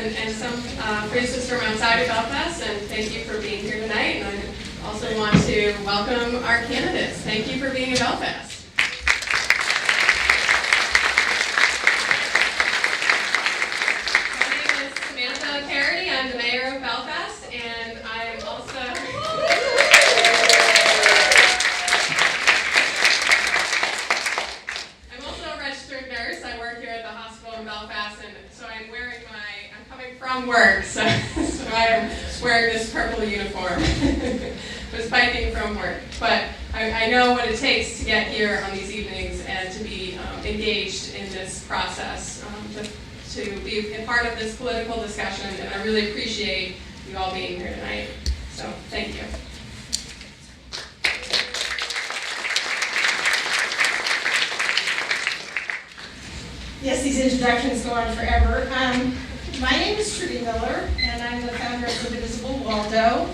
and some producers from outside of Belfast, and thank you for being here tonight. And I also want to welcome our candidates. Thank you for being in Belfast. I'm the mayor of Belfast, and I am also a registered nurse. I work here at the hospital in Belfast, and so I'm coming from work, so I am wearing this purple uniform. Was biking from work, but I know what it takes to get here on these evenings and to be engaged in this process. To be a part of this political discussion, and I really appreciate you all being here tonight. So, thank you. Yes, these introductions go on forever. My name is Trudy Miller, and I'm the founder of Indivisible Waldo.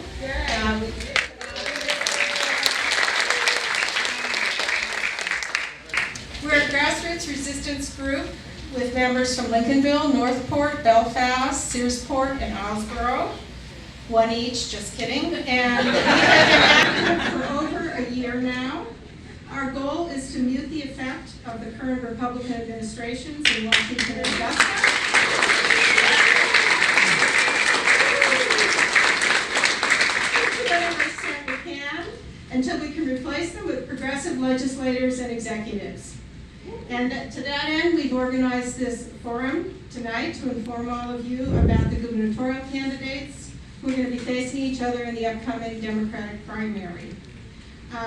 We're a grassroots resistance group with members from Lincolnville, Northport, Belfast, Searsport, and Osborough. One each, just kidding. And we have been active for over a year now. Our goal is to mute the effect of the current Republican administrations in Washington and Augusta. To whatever extent we can, until we can replace them with progressive legislators and executives. And to that end, we've organized this forum tonight to inform all of you about the gubernatorial candidates who are going to be facing each other in the upcoming Democratic primary.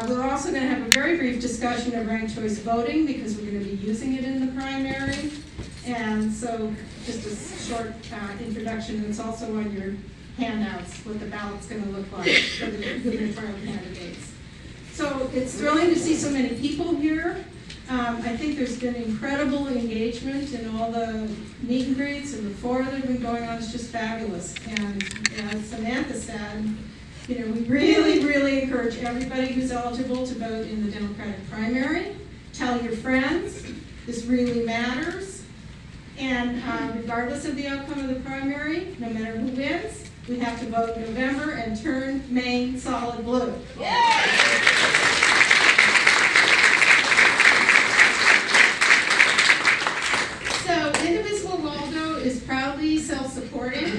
We're also going to have a very brief discussion of ranked choice voting because we're going to be using it in the primary. And so just a short introduction, and it's also on your handouts what the ballot's going to look like for the gubernatorial candidates. So it's thrilling to see so many people here. I think there's been incredible engagement in all the meet and greets and the fora that have been going on. It's just fabulous. And as Samantha said, we really, really encourage everybody who's eligible to vote in the Democratic primary. Tell your friends. This really matters. And regardless of the outcome of the primary, no matter who wins, we have to vote in November and turn Maine solid blue. Yeah! Indivisible Waldo is proudly self-supporting.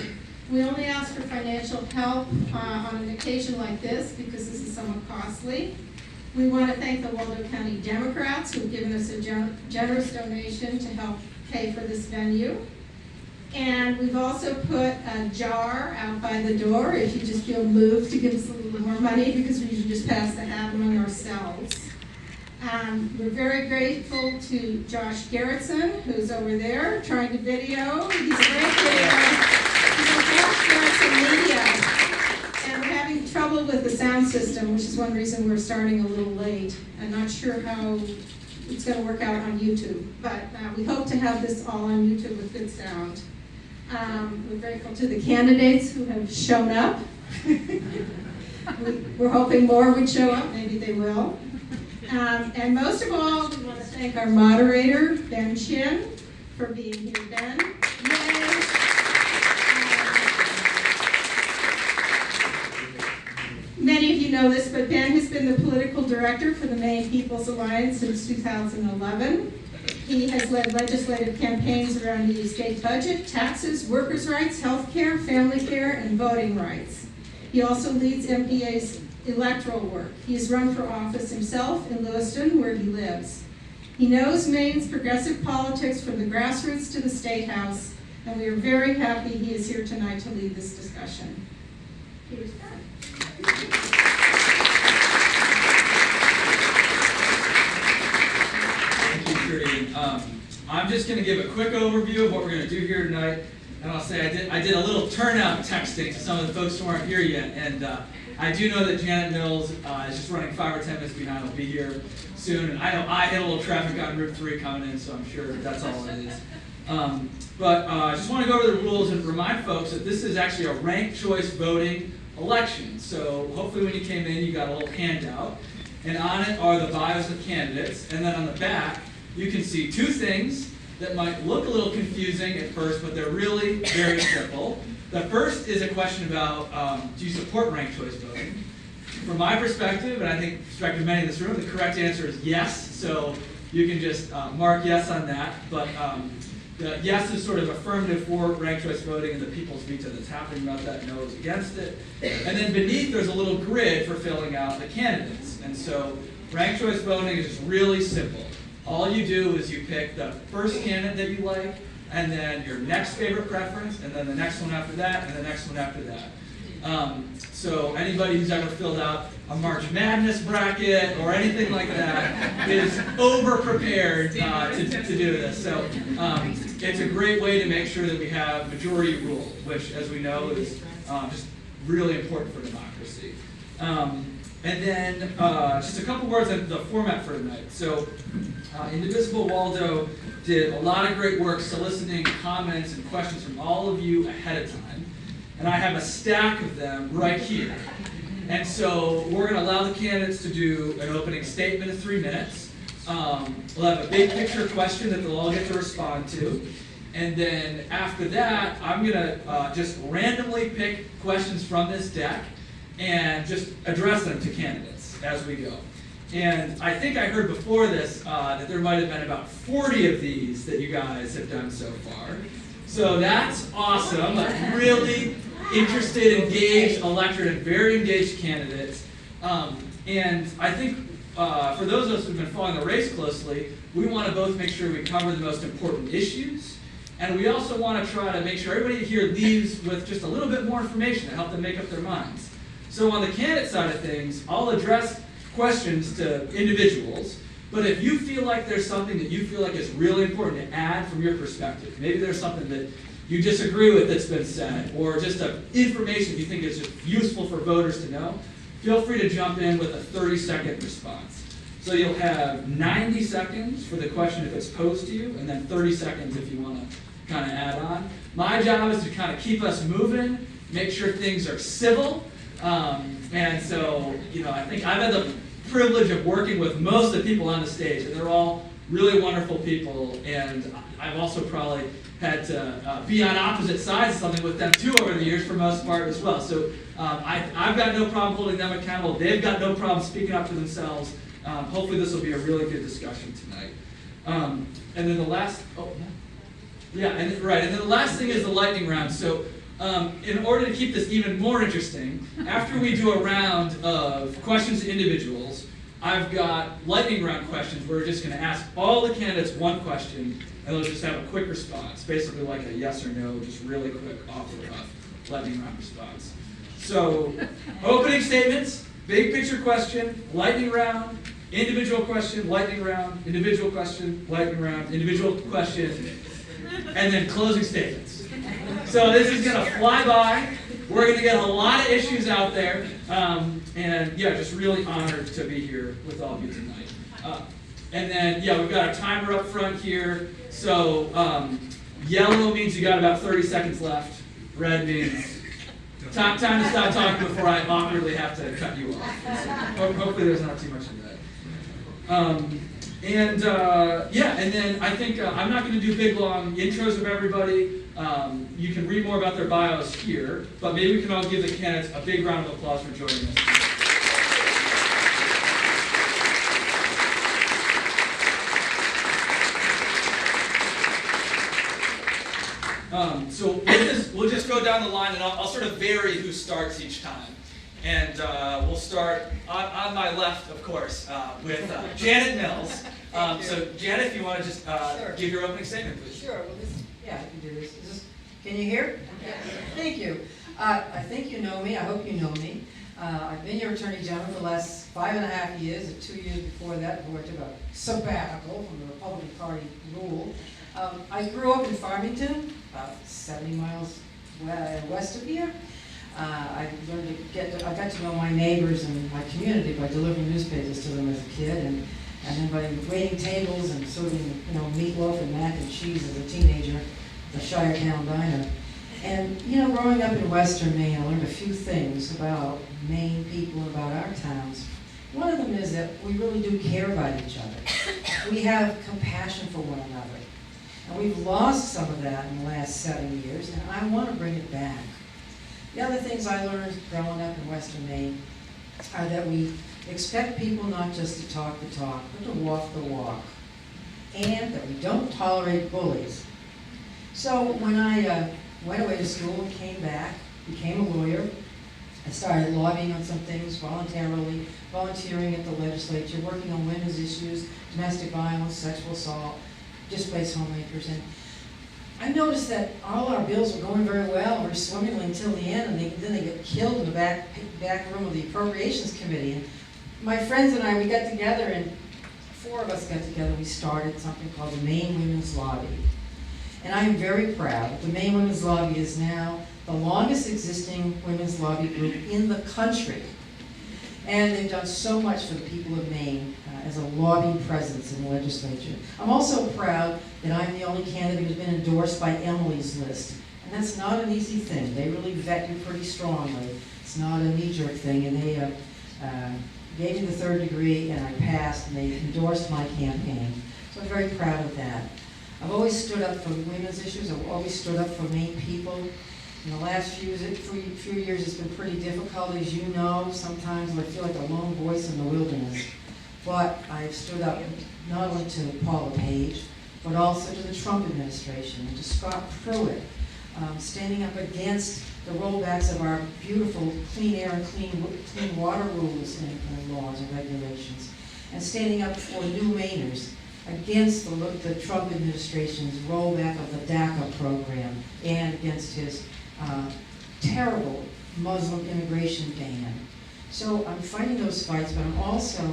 We only ask for financial help on an occasion like this because this is somewhat costly. We want to thank the Waldo County Democrats who have given us a generous donation to help pay for this venue. And we've also put a jar out by the door if you just feel moved to give us a little more money because we usually just pass the hat among ourselves. We're very grateful to Josh Gerritsen, who's over there trying to video. He's a great video. He's on Josh Gerritsen Media. And we're having trouble with the sound system, which is one reason we're starting a little late. I'm not sure how it's going to work out on YouTube, but we hope to have this all on YouTube with good sound. We're grateful to the candidates who have shown up. We're hoping more would show up. Maybe they will. And most of all, we want to thank our moderator, Ben Chin, for being here. Ben, yay. Many of you know this, but Ben has been the political director for the Maine People's Alliance since 2011. He has led legislative campaigns around the state budget, taxes, workers' rights, health care, family care, and voting rights. He also leads MPA's electoral work. He has run for office himself in Lewiston, where he lives. He knows Maine's progressive politics from the grassroots to the State House, and we are very happy he is here tonight to lead this discussion. Here's Ben. Thank you, Trudy. I'm just going to give a quick overview of what we're going to do here tonight, and I'll say I did a little turnout texting to some of the folks who aren't here yet, and I do know that Janet Mills is just running 5 or 10 minutes behind. Will be here soon. And I know I hit a little traffic on Route 3 coming in, so I'm sure that's all it is. But I just want to go over the rules and remind folks that this is actually a ranked choice voting election. So hopefully when you came in, you got a little handout. And on it are the bios of candidates. And then on the back, you can see two things. that might look a little confusing at first, but they're really very simple. The first is a question about, do you support ranked choice voting? From my perspective, and I think the perspective of many in this room, the correct answer is yes. So you can just mark yes on that. But the yes is sort of affirmative for ranked choice voting, and the people's veto that's happening about that no is against it. And then beneath there's a little grid for filling out the candidates. And so ranked choice voting is just really simple. All you do is you pick the first candidate that you like, and then your next favorite preference, and then the next one after that, and the next one after that. So anybody who's ever filled out a March Madness bracket or anything like that is over-prepared to do this. So it's a great way to make sure that we have majority rule, which, as we know, is just really important for democracy. And then just a couple words on the format for tonight. So Indivisible Waldo did a lot of great work soliciting comments and questions from all of you ahead of time. And I have a stack of them right here. And so we're going to allow the candidates to do an opening statement of 3 minutes. We'll have a big picture question that they'll all get to respond to. And then after that, I'm going to just randomly pick questions from this deck and just address them to candidates as we go. And I think I heard before this that there might have been about 40 of these that you guys have done so far. So that's awesome. Really interested, engaged electorate and very engaged candidates. And I think for those of us who've been following the race closely, we want to both make sure we cover the most important issues, and we also want to try to make sure everybody here leaves with just a little bit more information to help them make up their minds. So on the candidate side of things, I'll address questions to individuals, but if you feel like there's something that you feel like is really important to add from your perspective, maybe there's something that you disagree with that's been said, or just information you think is just useful for voters to know, feel free to jump in with a 30-second response. So you'll have 90 seconds for the question if it's posed to you, and then 30 seconds if you want to kind of add on. My job is to kind of keep us moving, make sure things are civil, and so, I think I've had the privilege of working with most of the people on the stage, and they're all really wonderful people, and I've also probably had to be on opposite sides of something with them too over the years for most part as well. So I've got no problem holding them accountable. They've got no problem speaking up for themselves. Hopefully this will be a really good discussion tonight. And then the last, and then the last thing is the lightning round. So in order to keep this even more interesting, after we do a round of questions to individuals, I've got lightning round questions where we're just going to ask all the candidates one question, and they'll just have a quick response, basically like a yes or no, just really quick off the cuff lightning round response. So, opening statements, big picture question, lightning round, individual question, lightning round, individual question, lightning round, individual question, and then closing statements. So this is going to fly by. We're going to get a lot of issues out there, and just really honored to be here with all of you tonight. And then, we've got a timer up front here. So yellow means you got about 30 seconds left. Red means time to stop talking before I awkwardly have to cut you off. So hopefully there's not too much of that. And then I think I'm not going to do big, long intros of everybody. You can read more about their bios here, but maybe we can all give the candidates a big round of applause for joining us. So we'll just go down the line, and I'll sort of vary who starts each time. And we'll start on my left, of course, with Janet Mills. So Janet, if you want to just give your opening statement, please. Sure. Well, I can do this. Can you hear? Yeah. Thank you. I think you know me. I hope you know me. I've been your Attorney General for the last 5.5 years, and 2 years before that, before I took a sabbatical from the Republican Party rule. I grew up in Farmington, about 70 miles west of here. I got to know my neighbors and my community by delivering newspapers to them as a kid, and then by waiting tables and serving, meatloaf and mac and cheese as a teenager at the Shiretown Diner. And, growing up in Western Maine, I learned a few things about Maine people, about our towns. One of them is that we really do care about each other. We have compassion for one another. And we've lost some of that in the last 7 years, and I want to bring it back. The other things I learned growing up in Western Maine are that we expect people not just to talk the talk, but to walk the walk, and that we don't tolerate bullies. So when I went away to school and came back, became a lawyer, I started lobbying on some things voluntarily, volunteering at the legislature, working on women's issues, domestic violence, sexual assault, displaced homemakers, and I noticed that all our bills were going very well, very swimmingly until the end, and then they get killed in the back room of the Appropriations Committee. And my friends and I, we got together, and 4 of us got together, we started something called the Maine Women's Lobby. And I am very proud. The Maine Women's Lobby is now the longest existing women's lobby group in the country. And they've done so much for the people of Maine as a lobbying presence in the legislature. I'm also proud that I'm the only candidate who's been endorsed by Emily's List. And that's not an easy thing. They really vet you pretty strongly. It's not a knee-jerk thing. And they gave me the 3rd degree, and I passed, and they endorsed my campaign. So I'm very proud of that. I've always stood up for women's issues. I've always stood up for Maine people. In the last few years, it's been pretty difficult, as you know. Sometimes I feel like a lone voice in the wilderness. But I've stood up not only to Paula Page, but also to the Trump administration and to Scott Pruitt, standing up against the rollbacks of our beautiful clean air and clean water rules and laws and regulations, and standing up for new Mainers against the Trump administration's rollback of the DACA program and against his terrible Muslim immigration ban. So I'm fighting those fights, but I'm also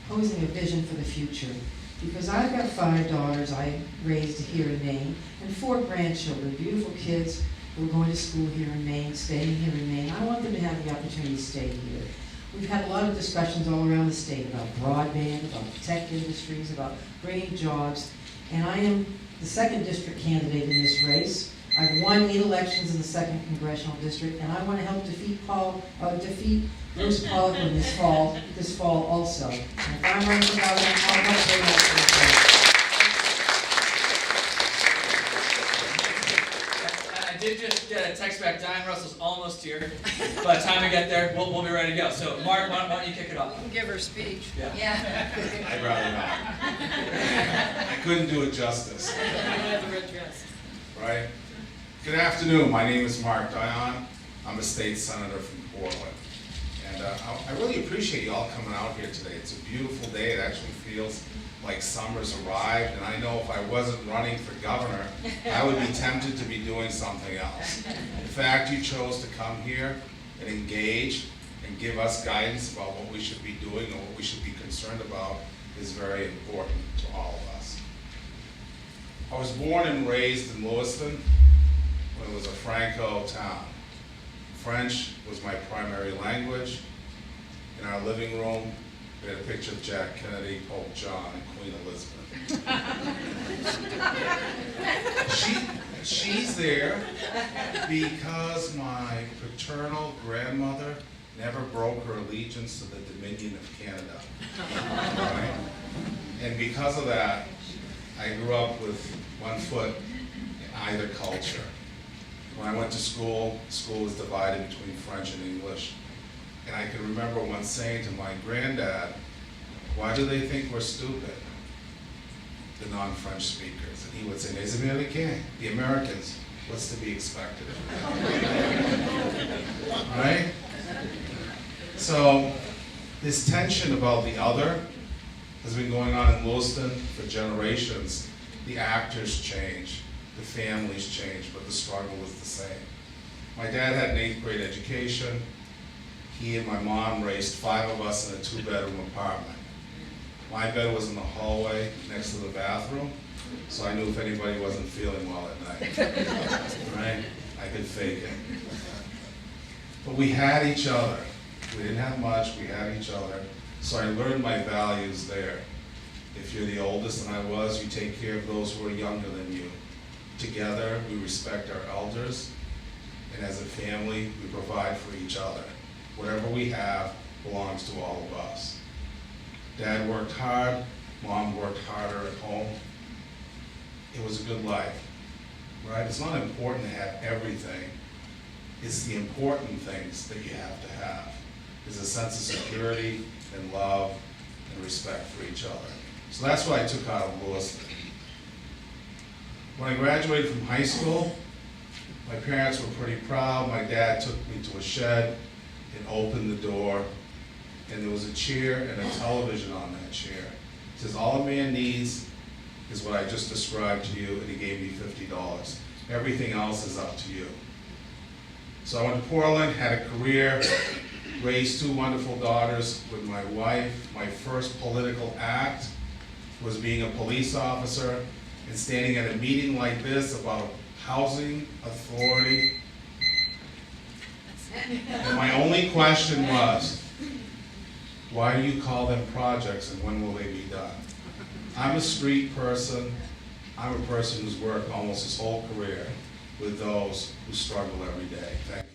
posing a vision for the future. Because I've got 5 daughters I raised here in Maine, and 4 grandchildren, beautiful kids who are going to school here in Maine, staying here in Maine. I want them to have the opportunity to stay here. We've had a lot of discussions all around the state about broadband, about tech industries, about bringing jobs, and I am the 2nd district candidate in this race. I've won 8 elections in the 2nd congressional district, and I want to help defeat Bruce Poliquin this fall also. And if I'm running for governor, I'll help bring that to the state. I did just get a text back. Diane Russell's almost here. By the time we get there, we'll be ready to go. So, Mark, why don't you kick it off? You can give her a speech. Yeah. I'd rather not. I couldn't do it justice. Right? Good afternoon. My name is Mark Dion. I'm a state senator from Portland. And I really appreciate you all coming out here today. It's a beautiful day. It actually feels like summer's arrived. And I know if I wasn't running for governor, I would be tempted to be doing something else. In fact, you chose to come here and engage and give us guidance about what we should be doing and what we should be concerned about is very important to all of us. I was born and raised in Lewiston when it was a Franco town. French was my primary language. In our living room, we had a picture of Jack Kennedy, Pope John, and Queen Elizabeth. She's there because my paternal grandmother never broke her allegiance to the Dominion of Canada. Right? And because of that, I grew up with one foot in either culture. When I went to school, school was divided between French and English. And I can remember once saying to my granddad, why do they think we're stupid, the non-French speakers? And he would say, les Américains, the Americans, what's to be expected of them? Right? So this tension about the other has been going on in Lewiston for generations. The actors change, the families change, but the struggle is the same. My dad had an 8th grade education. He and my mom raised 5 of us in a 2-bedroom apartment. My bed was in the hallway next to the bathroom, so I knew if anybody wasn't feeling well at night, right? I could fake it. But we had each other. We didn't have much, we had each other. So I learned my values there. If you're the oldest, and I was, you take care of those who are younger than you. Together, we respect our elders, and as a family, we provide for each other. Whatever we have belongs to all of us. Dad worked hard, Mom worked harder at home. it was a good life, right? It's not important to have everything. It's the important things that you have to have. There's a sense of security and love and respect for each other. So that's what I took out of Lewiston. When I graduated from high school, my parents were pretty proud. My dad took me to a shed and opened the door, and there was a chair and a television on that chair. He says, all a man needs is what I just described to you, and he gave me $50. Everything else is up to you. So I went to Portland, had a career, raised 2 wonderful daughters with my wife. My first political act was being a police officer and standing at a meeting like this about housing authority. And my only question was, why do you call them projects and when will they be done? I'm a street person. I'm a person who's worked almost his whole career with those who struggle every day. Thank you.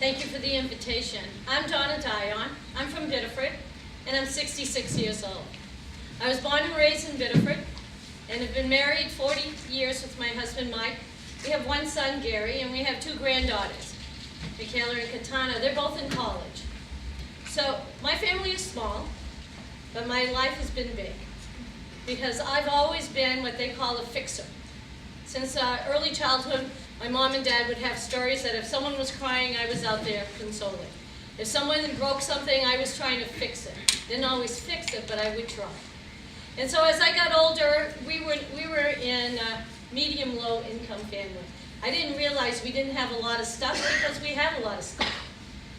Thank you for the invitation. I'm Donna Dion. I'm from Biddeford, and I'm 66 years old. I was born and raised in Biddeford, and have been married 40 years with my husband, Mike. We have 1 son, Gary, and we have 2 granddaughters, Michaela and Katana. They're both in college. So my family is small, but my life has been big, because I've always been what they call a fixer. Since early childhood, my mom and dad would have stories that if someone was crying, I was out there consoling. If someone broke something, I was trying to fix it. Didn't always fix it, but I would try. And so as I got older, we were in a medium-low income family. I didn't realize we didn't have a lot of stuff because we had a lot of stuff.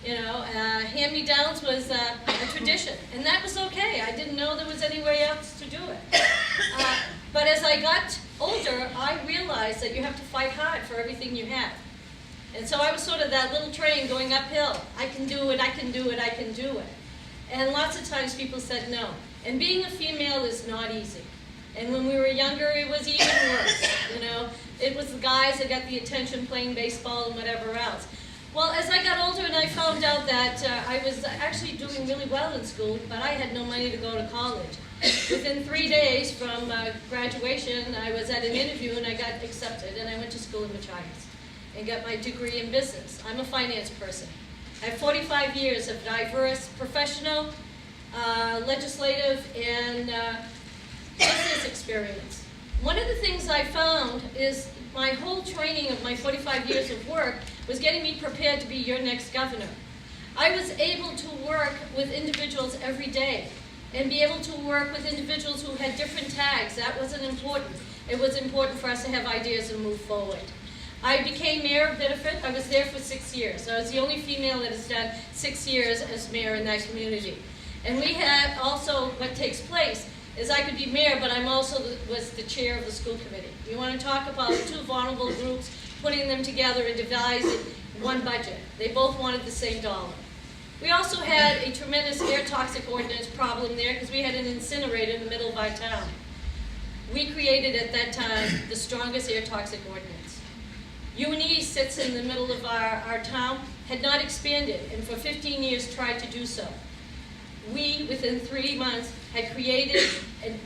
You know, hand-me-downs was a tradition, and that was okay. I didn't know there was any way else to do it. But as I got older, I realized that you have to fight hard for everything you have. And so I was sort of that little train going uphill. I can do it, I can do it, I can do it. And lots of times people said no. And being a female is not easy. And when we were younger, it was even worse. You know, it was the guys that got the attention playing baseball and whatever else. Well, as I got older and I found out that I was actually doing really well in school, but I had no money to go to college. Within 3 days from graduation, I was at an interview and I got accepted, and I went to school in Machias and got my degree in business. I'm a finance person. I have 45 years of diverse professional, legislative, and business experience. One of the things I found is my whole training of my 45 years of work was getting me prepared to be your next governor. I was able to work with individuals every day and be able to work with individuals who had different tags. That wasn't important. It was important for us to have ideas and move forward. I became mayor of Biddeford. I was there for 6 years. I was the only female that has done 6 years as mayor in that community. And we had also, what takes place is I could be mayor, but I'm also was the chair of the school committee. You want to talk about 2 vulnerable groups, putting them together and devising one budget. They both wanted the same dollar. We also had a tremendous air toxic ordinance problem there because we had an incinerator in the middle of our town. We created at that time the strongest air toxic ordinance. UNE sits in the middle of our town, had not expanded, and for 15 years tried to do so. We, within 3 months, had created an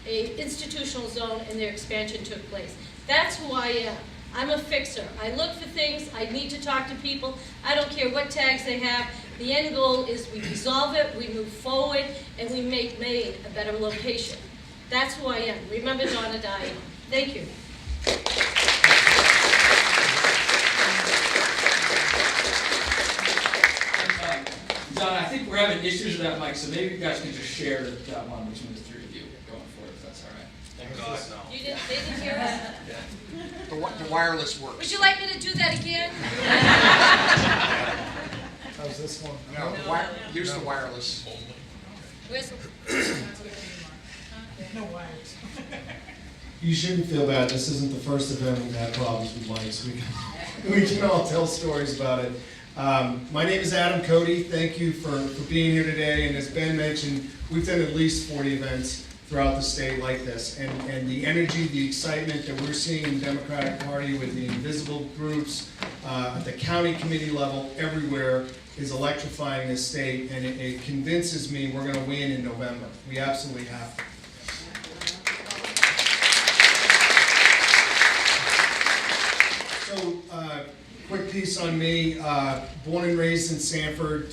institutional zone, and their expansion took place. That's who I am. I'm a fixer. I look for things. I need to talk to people. I don't care what tags they have. The end goal is we resolve it, we move forward, and we make Maine a better location. That's who I am. Remember Donna Dion. Thank you. Donna, I think we're having issues with that mic, so maybe you guys can just share that one between the 3 of you going forward, if that's all right. Thank God, no. They didn't hear us? The wireless works. Would you like me to do that again? How's this one? No, use the wireless. Where's the... No wires. You shouldn't feel bad. This isn't the first event we've had problems with mics. We can all tell stories about it. My name is Adam Cody. Thank you for being here today. And as Ben mentioned, we've done at least 40 events throughout the state like this. And the energy, the excitement that we're seeing in the Democratic Party with the Indivisible groups, at the county committee level, everywhere, is electrifying this state, and it convinces me we're gonna win in November. We absolutely have to. So, quick piece on me. Born and raised in Sanford.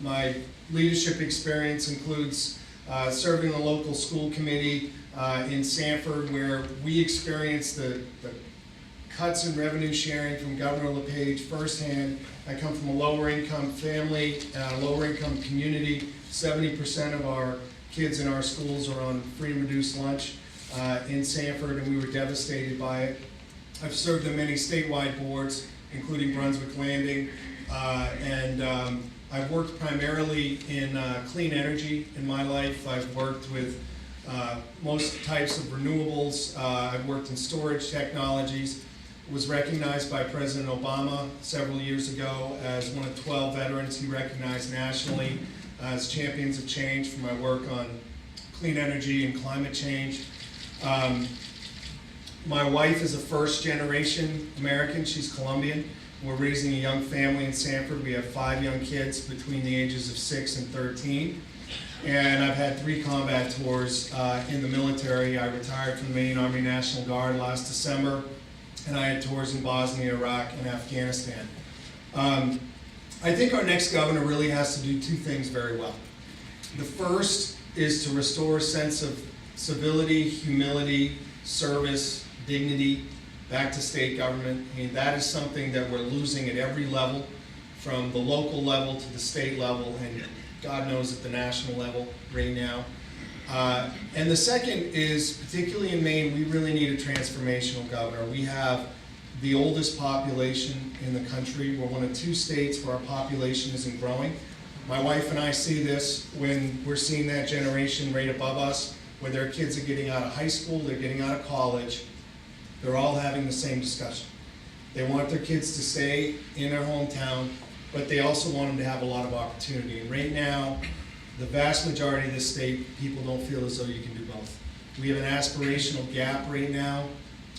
My leadership experience includes serving the local school committee in Sanford, where we experienced the cuts in revenue sharing from Governor LePage firsthand. I come from a lower income family, lower income community. 70% of our kids in our schools are on free and reduced lunch in Sanford, and we were devastated by it. I've served on many statewide boards, including Brunswick Landing, and I've worked primarily in clean energy in my life. I've worked with most types of renewables. I've worked in storage technologies. Was recognized by President Obama several years ago as one of 12 veterans he recognized nationally as champions of change for my work on clean energy and climate change. My wife is a first-generation American. She's Colombian. We're raising a young family in Sanford. We have 5 young kids between the ages of 6 and 13. And I've had 3 combat tours in the military. I retired from the Maine Army National Guard last December, and I had tours in Bosnia, Iraq, and Afghanistan. I think our next governor really has to do 2 things very well. The first is to restore a sense of civility, humility, service, dignity back to state government. I mean, that is something that we're losing at every level, from the local level to the state level, and God knows at the national level right now. And the second is, particularly in Maine, we really need a transformational governor. We have the oldest population in the country. We're one of 2 states where our population isn't growing. My wife and I see this when we're seeing that generation right above us, where their kids are getting out of high school, they're getting out of college. They're all having the same discussion. They want their kids to stay in their hometown, but they also want them to have a lot of opportunity. And right now, the vast majority of this state, people don't feel as though you can do both. We have an aspirational gap right now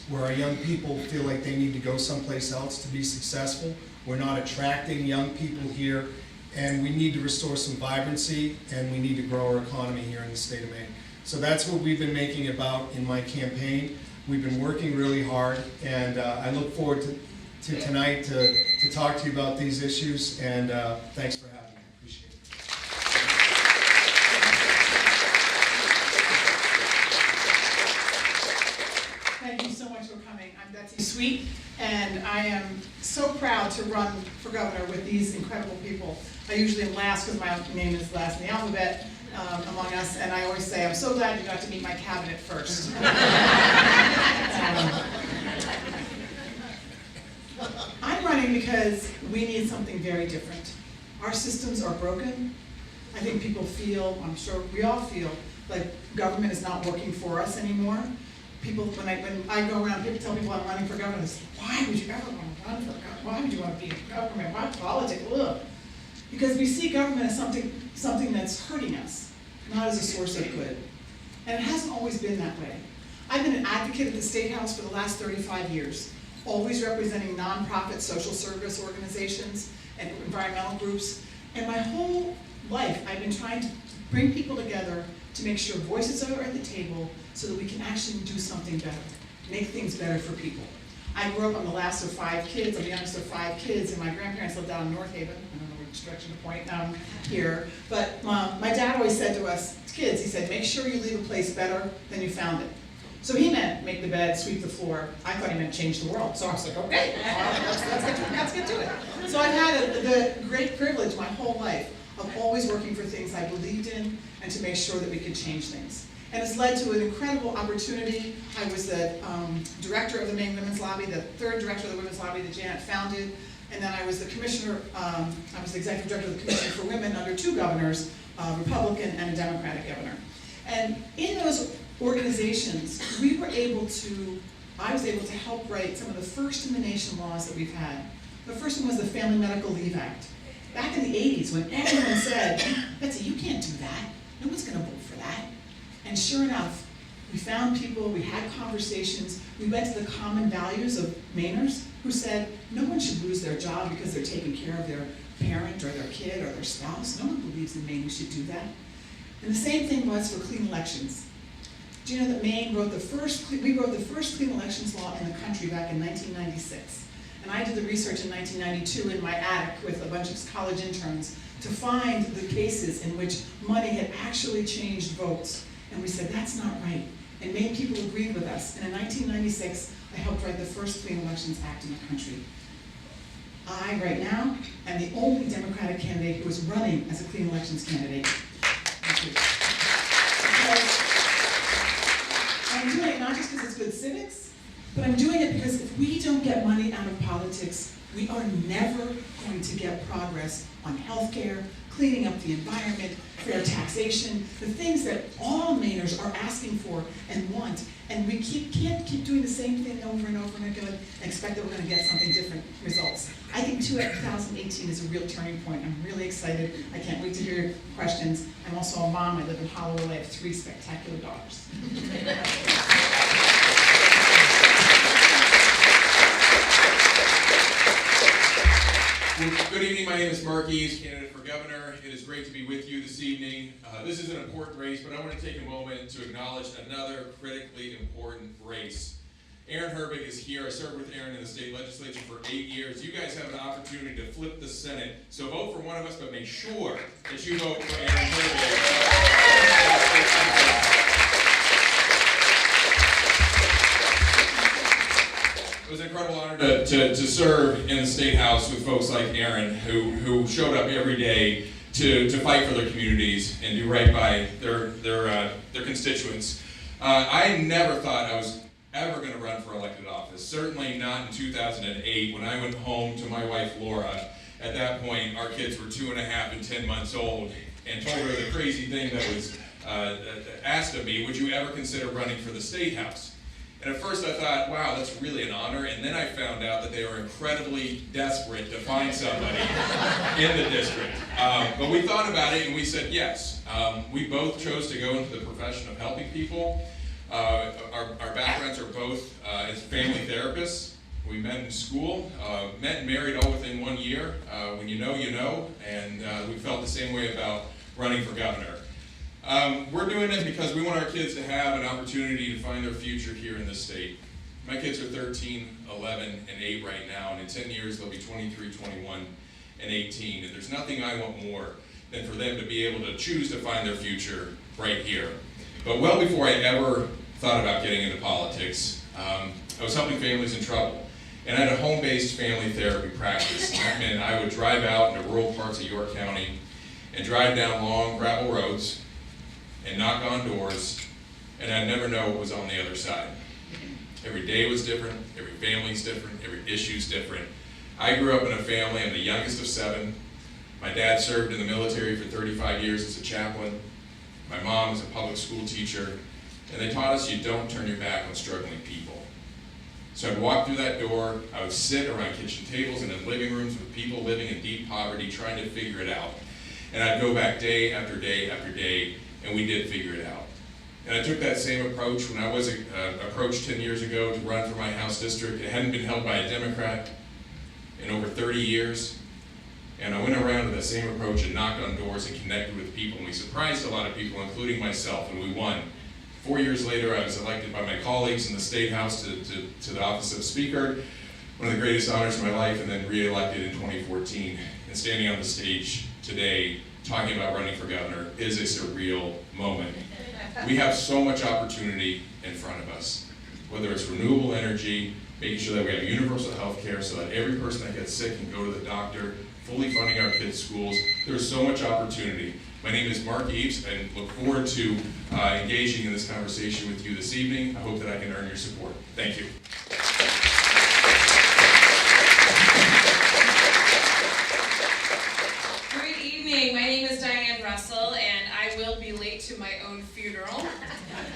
where our young people feel like they need to go someplace else to be successful. We're not attracting young people here, and we need to restore some vibrancy, and we need to grow our economy here in the state of Maine. So that's what we've been making about in my campaign. We've been working really hard, and I look forward to tonight to talk to you about these issues, and thanks for having me. I appreciate it. Thank you so much for coming. I'm Betsy Sweet, and I am so proud to run for governor with these incredible people. I usually am last because my name is last in the alphabet among us, and I always say, I'm so glad you got to meet my cabinet first. I'm running because we need something very different. Our systems are broken. I think people feel, I'm sure we all feel, like government is not working for us anymore. People, when I go around, people tell people I'm running for governor, they say, why would you ever want to run for government? Why would you want to be in government? Why politics? Ugh. Because we see government as something that's hurting us, not as a source of good. And it hasn't always been that way. I've been an advocate at the State House for the last 35 years, always representing nonprofit social service organizations and environmental groups. And my whole life, I've been trying to bring people together to make sure voices are at the table so that we can actually do something better, make things better for people. I grew up, I'm the last of 5 kids, I'm the youngest of 5 kids, and my grandparents lived out in North Haven. I don't know which direction to point here, but my dad always said to us kids, he said, make sure you leave a place better than you found it. So he meant make the bed, sweep the floor. I thought he meant change the world. So I was like, okay, let's get to it. So I've had the great privilege my whole life of always working for things I believed in and to make sure that we could change things. And it's led to an incredible opportunity. I was the director of the Maine Women's Lobby, the 3rd director of the Women's Lobby that Janet founded. And then I was the commissioner, I was the executive director of the Commission for Women under 2 governors, a Republican and a Democratic governor. And in those organizations, I was able to help write some of the first in the nation laws that we've had. The first one was the Family Medical Leave Act. Back in the 80s, when everyone said, Betsy, you can't do that. No one's gonna vote for that. And sure enough, we found people, we had conversations, we went to the common values of Mainers who said, no one should lose their job because they're taking care of their parent or their kid or their spouse. No one believes in Maine we should do that. And the same thing was for clean elections. Do you know that Maine wrote we wrote the first clean elections law in the country back in 1996. And I did the research in 1992 in my attic with a bunch of college interns to find the cases in which money had actually changed votes. And we said, that's not right. And Maine people agreed with us. And in 1996, I helped write the first Clean Elections Act in the country. I, right now, am the only Democratic candidate who is running as a clean elections candidate. Thank you. Because I'm doing it not just because it's good civics, but I'm doing it because if we don't get money out of politics, we are never going to get progress on healthcare, cleaning up the environment, fair taxation, the things that all Mainers are asking for and want. And we can't keep doing the same thing over and over and again and expect that we're going to get something different results. I think 2018 is a real turning point. I'm really excited. I can't wait to hear your questions. I'm also a mom. I live in Holloway. I have 3 spectacular daughters. Good evening, my name is Mark Eves, candidate for governor. It is great to be with you this evening. This is an important race, but I want to take a moment to acknowledge another critically important race. Aaron Herbig is here. I served with Aaron in the state legislature for 8 years. You guys have an opportunity to flip the Senate, so vote for one of us, but make sure that you vote for Aaron Herbig. It was an incredible honor to serve in the State House with folks like Aaron, who showed up every day to fight for their communities and do right by their constituents. I never thought I was ever going to run for elected office, certainly not in 2008 when I went home to my wife Laura. At that point, our kids were 2.5 and 10 months old, and told her the crazy thing that was asked of me, would you ever consider running for the State House? And at first I thought, wow, that's really an honor. And then I found out that they were incredibly desperate to find somebody in the district. But we thought about it and we said yes. We both chose to go into the profession of helping people. Our backgrounds are both as family therapists. We met in school, met and married all within 1 year. When you know, you know. And we felt the same way about running for governor. We're doing it because we want our kids to have an opportunity to find their future here in this state. My kids are 13, 11, and 8 right now, and in 10 years they'll be 23, 21, and 18. And there's nothing I want more than for them to be able to choose to find their future right here. But well before I ever thought about getting into politics, I was helping families in trouble. And I had a home-based family therapy practice. And I would drive out into rural parts of York County and drive down long gravel roads and knock on doors, and I'd never know what was on the other side. Every day was different, every family's different, every issue's different. I grew up in a family, I'm the youngest of 7. My dad served in the military for 35 years as a chaplain. My mom was a public school teacher, and they taught us you don't turn your back on struggling people. So I'd walk through that door, I would sit around kitchen tables and in living rooms with people living in deep poverty trying to figure it out. And I'd go back day after day after day, and we did figure it out. And I took that same approach when I was approached 10 years ago to run for my House district. It hadn't been held by a Democrat in over 30 years. And I went around with that same approach and knocked on doors and connected with people. And we surprised a lot of people, including myself, and we won. 4 years later, I was elected by my colleagues in the State House to the office of Speaker, one of the greatest honors of my life, and then re-elected in 2014. And standing on the stage today, talking about running for governor is a surreal moment. We have so much opportunity in front of us, whether it's renewable energy, making sure that we have universal health care so that every person that gets sick can go to the doctor, fully funding our kids' schools. There's so much opportunity. My name is Mark Eves, and look forward to engaging in this conversation with you this evening. I hope that I can earn your support. Thank you. My name is Diane Russell, and I will be late to my own funeral.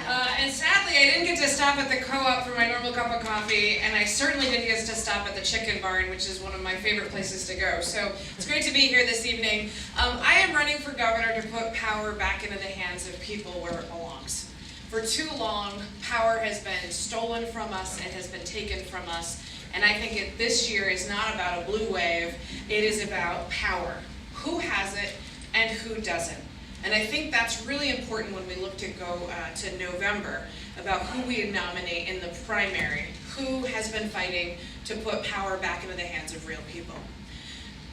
And sadly, I didn't get to stop at the co-op for my normal cup of coffee, and I certainly didn't get to stop at the Chicken Barn, which is one of my favorite places to go. So it's great to be here this evening. I am running for governor to put power back into the hands of people where it belongs. For too long, power has been stolen from us, it has been taken from us, and I think this year is not about a blue wave, it is about power. Who has it and who doesn't? And I think that's really important when we look to go to November, about who we nominate in the primary, who has been fighting to put power back into the hands of real people.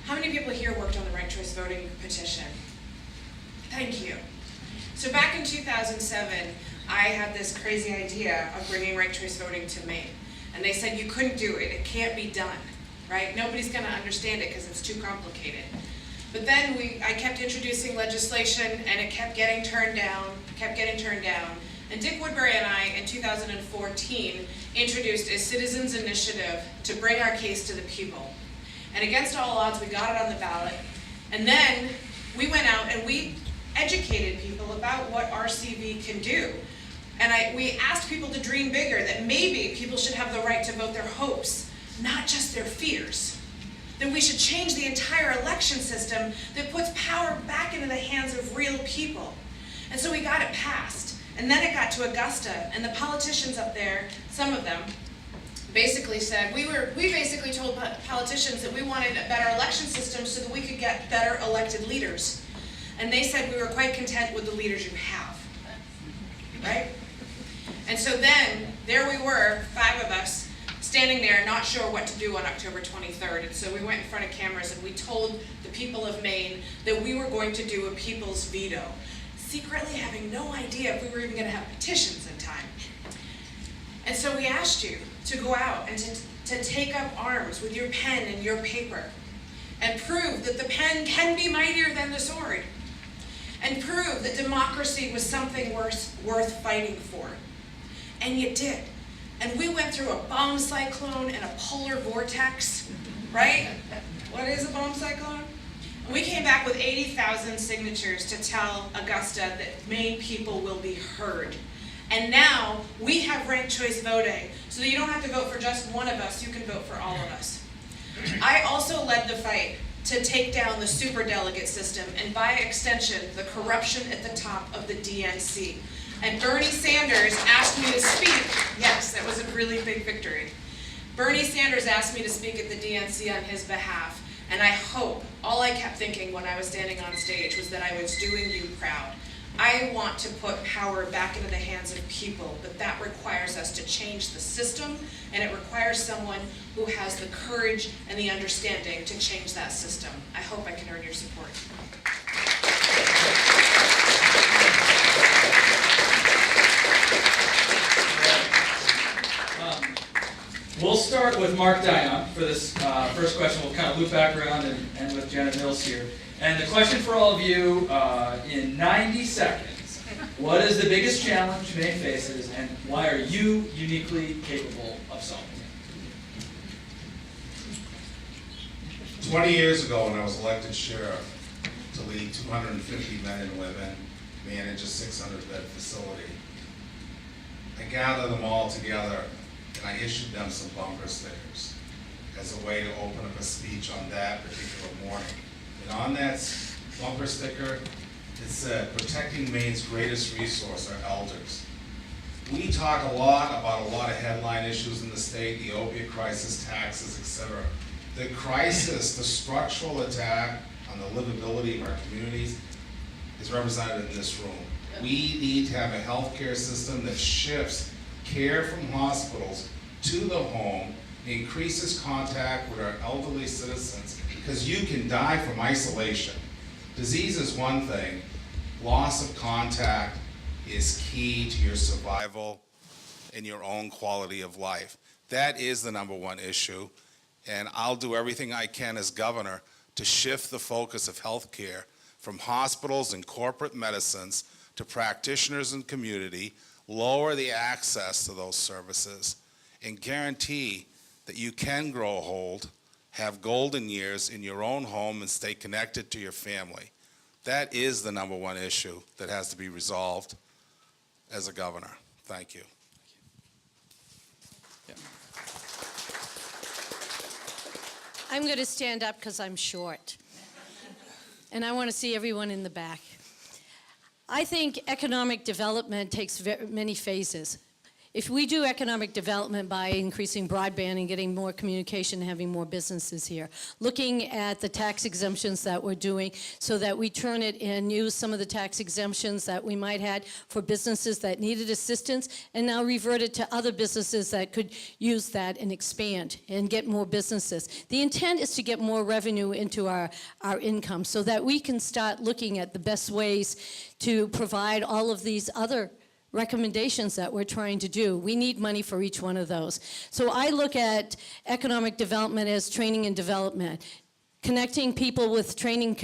How many people here worked on the ranked choice voting petition? Thank you. So back in 2007, I had this crazy idea of bringing ranked choice voting to Maine. And they said you couldn't do it, it can't be done, right? Nobody's gonna understand it because it's too complicated. But then I kept introducing legislation and it kept getting turned down. And Dick Woodbury and I, in 2014, introduced a citizens initiative to bring our case to the people. And against all odds, we got it on the ballot. And then we went out and we educated people about what RCV can do. And we asked people to dream bigger, that maybe people should have the right to vote their hopes, not just their fears. That we should change the entire election system that puts power back into the hands of real people. And so we got it passed. And then it got to Augusta, and the politicians up there, some of them, basically said, we basically told politicians that we wanted a better election system so that we could get better elected leaders. And they said we were quite content with the leaders you have, right? And so then, there we were, 5 of us, standing there not sure what to do on October 23rd. And so we went in front of cameras and we told the people of Maine that we were going to do a people's veto, secretly having no idea if we were even going to have petitions in time. And so we asked you to go out and to take up arms with your pen and your paper and prove that the pen can be mightier than the sword, and prove that democracy was something worth fighting for. And you did. And we went through a bomb cyclone and a polar vortex, right? What is a bomb cyclone? And we came back with 80,000 signatures to tell Augusta that Maine people will be heard. And now we have ranked choice voting, so that you don't have to vote for just one of us, you can vote for all of us. I also led the fight to take down the superdelegate system, and by extension, the corruption at the top of the DNC. And Bernie Sanders asked me to speak. Yes, that was a really big victory. Bernie Sanders asked me to speak at the DNC on his behalf. And I hope, all I kept thinking when I was standing on stage was that I was doing you proud. I want to put power back into the hands of people, but that requires us to change the system, and it requires someone who has the courage and the understanding to change that system. I hope I can earn your support. We'll start with Mark Dion for this first question. We'll kind of loop back around and end with Janet Mills here. And the question for all of you in 90 seconds, what is the biggest challenge Maine faces, and why are you uniquely capable of solving it? 20 years ago, when I was elected sheriff to lead 250 men and women, manage a 600-bed facility, I gathered them all together and I issued them some bumper stickers as a way to open up a speech on that particular morning. And on that bumper sticker, it said, protecting Maine's greatest resource, our elders. We talk a lot about a lot of headline issues in the state, the opiate crisis, taxes, etc. The crisis, the structural attack on the livability of our communities is represented in this room. We need to have a healthcare system that shifts care from hospitals to the home, increases contact with our elderly citizens, because you can die from isolation. Disease is one thing. Loss of contact is key to your survival and your own quality of life. That is the #1 issue, and I'll do everything I can as governor to shift the focus of healthcare from hospitals and corporate medicines to practitioners and community, lower the access to those services, and guarantee that you can grow old, have golden years in your own home, and stay connected to your family. That is the #1 issue that has to be resolved as a governor. Thank you. I'm going to stand up because I'm short. And I want to see everyone in the back. I think economic development takes many phases. If we do economic development by increasing broadband and getting more communication and having more businesses here, looking at the tax exemptions that we're doing so that we turn it and use some of the tax exemptions that we might had for businesses that needed assistance and now revert it to other businesses that could use that and expand and get more businesses. The intent is to get more revenue into our income so that we can start looking at the best ways to provide all of these other recommendations that we're trying to do. We need money for each one of those. So I look at economic development as training and development. Connecting people with training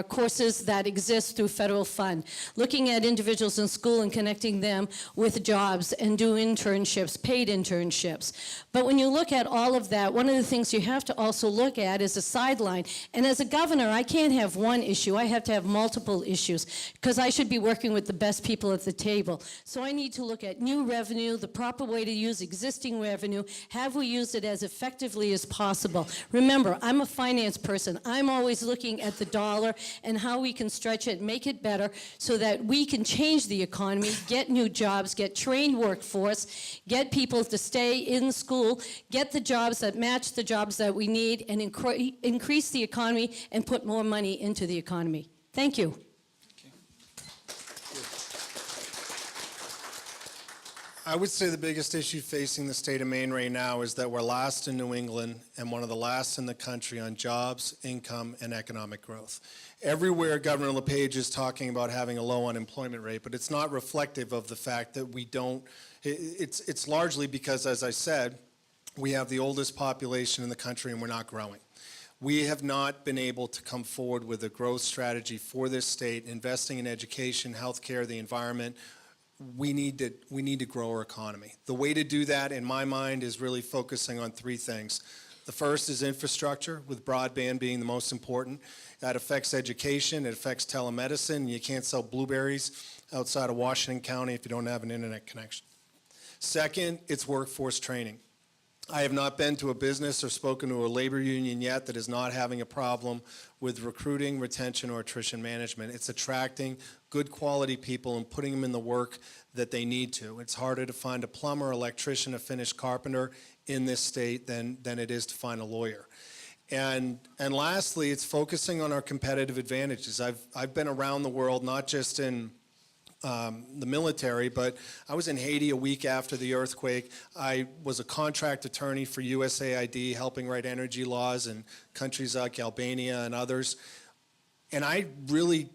courses that exist through federal fund. Looking at individuals in school and connecting them with jobs and do internships, paid internships. But when you look at all of that, one of the things you have to also look at is a sideline. And as a governor, I can't have one issue. I have to have multiple issues because I should be working with the best people at the table. So I need to look at new revenue, the proper way to use existing revenue. Have we used it as effectively as possible? Remember, I'm a finance person. I'm always looking at the dollar and how we can stretch it, make it better so that we can change the economy, get new jobs, get trained workforce, get people to stay in school, get the jobs that match the jobs that we need, and increase the economy and put more money into the economy. Thank you. I would say the biggest issue facing the state of Maine right now is that we're last in New England and one of the last in the country on jobs, income, and economic growth. Everywhere Governor LePage is talking about having a low unemployment rate, but it's not reflective of the fact that we don't. It's largely because, as I said, we have the oldest population in the country and we're not growing. We have not been able to come forward with a growth strategy for this state, investing in education, healthcare, the environment. We need to grow our economy. The way to do that, in my mind, is really focusing on three things. The first is infrastructure, with broadband being the most important. That affects education, it affects telemedicine. You can't sell blueberries outside of Washington County if you don't have an internet connection. Second, it's workforce training. I have not been to a business or spoken to a labor union yet that is not having a problem with recruiting, retention, or attrition management. It's attracting good quality people and putting them in the work that they need to. It's harder to find a plumber, electrician, a finished carpenter in this state than it is to find a lawyer. And lastly, it's focusing on our competitive advantages. I've been around the world, not just in the military, but I was in Haiti a week after the earthquake. I was a contract attorney for USAID, helping write energy laws in countries like Albania and others. And I really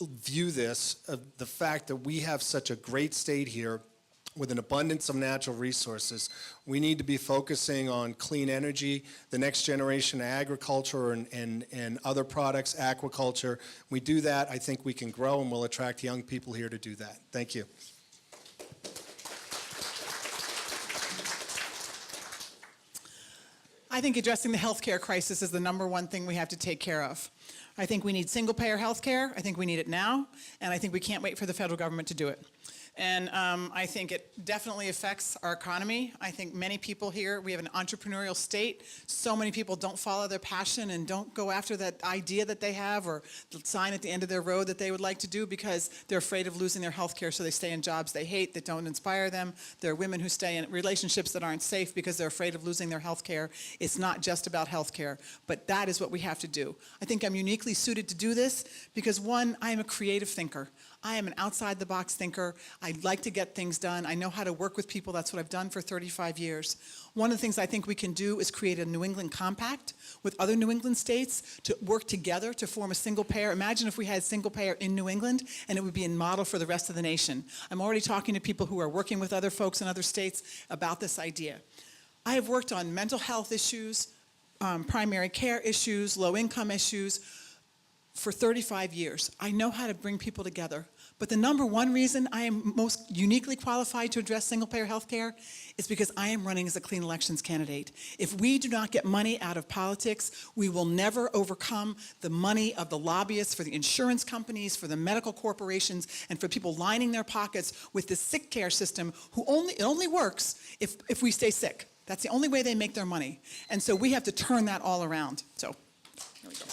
view this, the fact that we have such a great state here with an abundance of natural resources. We need to be focusing on clean energy, the next generation of agriculture and other products, aquaculture. We do that, I think we can grow and we'll attract young people here to do that. Thank you. I think addressing the healthcare crisis is the number one thing we have to take care of. I think we need single-payer healthcare. I think we need it now, and I think we can't wait for the federal government to do it. And I think it definitely affects our economy. I think many people here, we have an entrepreneurial state. So many people don't follow their passion and don't go after that idea that they have or the sign at the end of their road that they would like to do because they're afraid of losing their health care, so they stay in jobs they hate, that don't inspire them. There are women who stay in relationships that aren't safe because they're afraid of losing their health care. It's not just about health care, but that is what we have to do. I think I'm uniquely suited to do this because, one, I am a creative thinker. I am an outside-the-box thinker. I like to get things done. I know how to work with people. That's what I've done for 35 years. One of the things I think we can do is create a New England compact with other New England states to work together to form a single payer. Imagine if we had single payer in New England and it would be a model for the rest of the nation. I'm already talking to people who are working with other folks in other states about this idea. I have worked on mental health issues, primary care issues, low-income issues, for 35 years. I know how to bring people together. But the number one reason I am most uniquely qualified to address single-payer health care is because I am running as a clean elections candidate. If we do not get money out of politics, we will never overcome the money of the lobbyists for the insurance companies, for the medical corporations, and for people lining their pockets with the sick care system it only works if we stay sick. That's the only way they make their money. And so we have to turn that all around. So, here we go.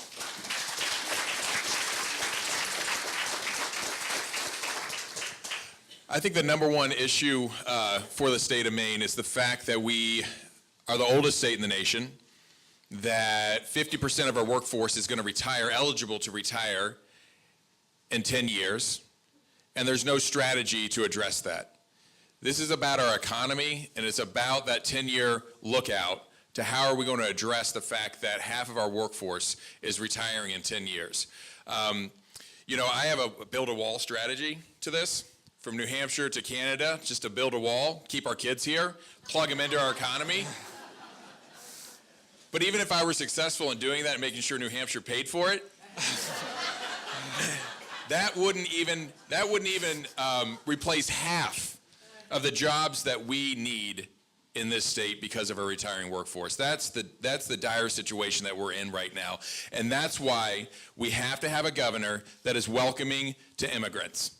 I think the number one issue for the state of Maine is the fact that we are the oldest state in the nation, that 50% of our workforce is going to retire, eligible to retire in 10 years, and there's no strategy to address that. This is about our economy, and it's about that 10-year lookout to how are we going to address the fact that half of our workforce is retiring in 10 years. You know, I have a build a wall strategy to this, from New Hampshire to Canada, just to build a wall, keep our kids here, plug them into our economy. But even if I were successful in doing that and making sure New Hampshire paid for it, that wouldn't even replace half of the jobs that we need in this state because of our retiring workforce. That's the dire situation that we're in right now. And that's why we have to have a governor that is welcoming to immigrants,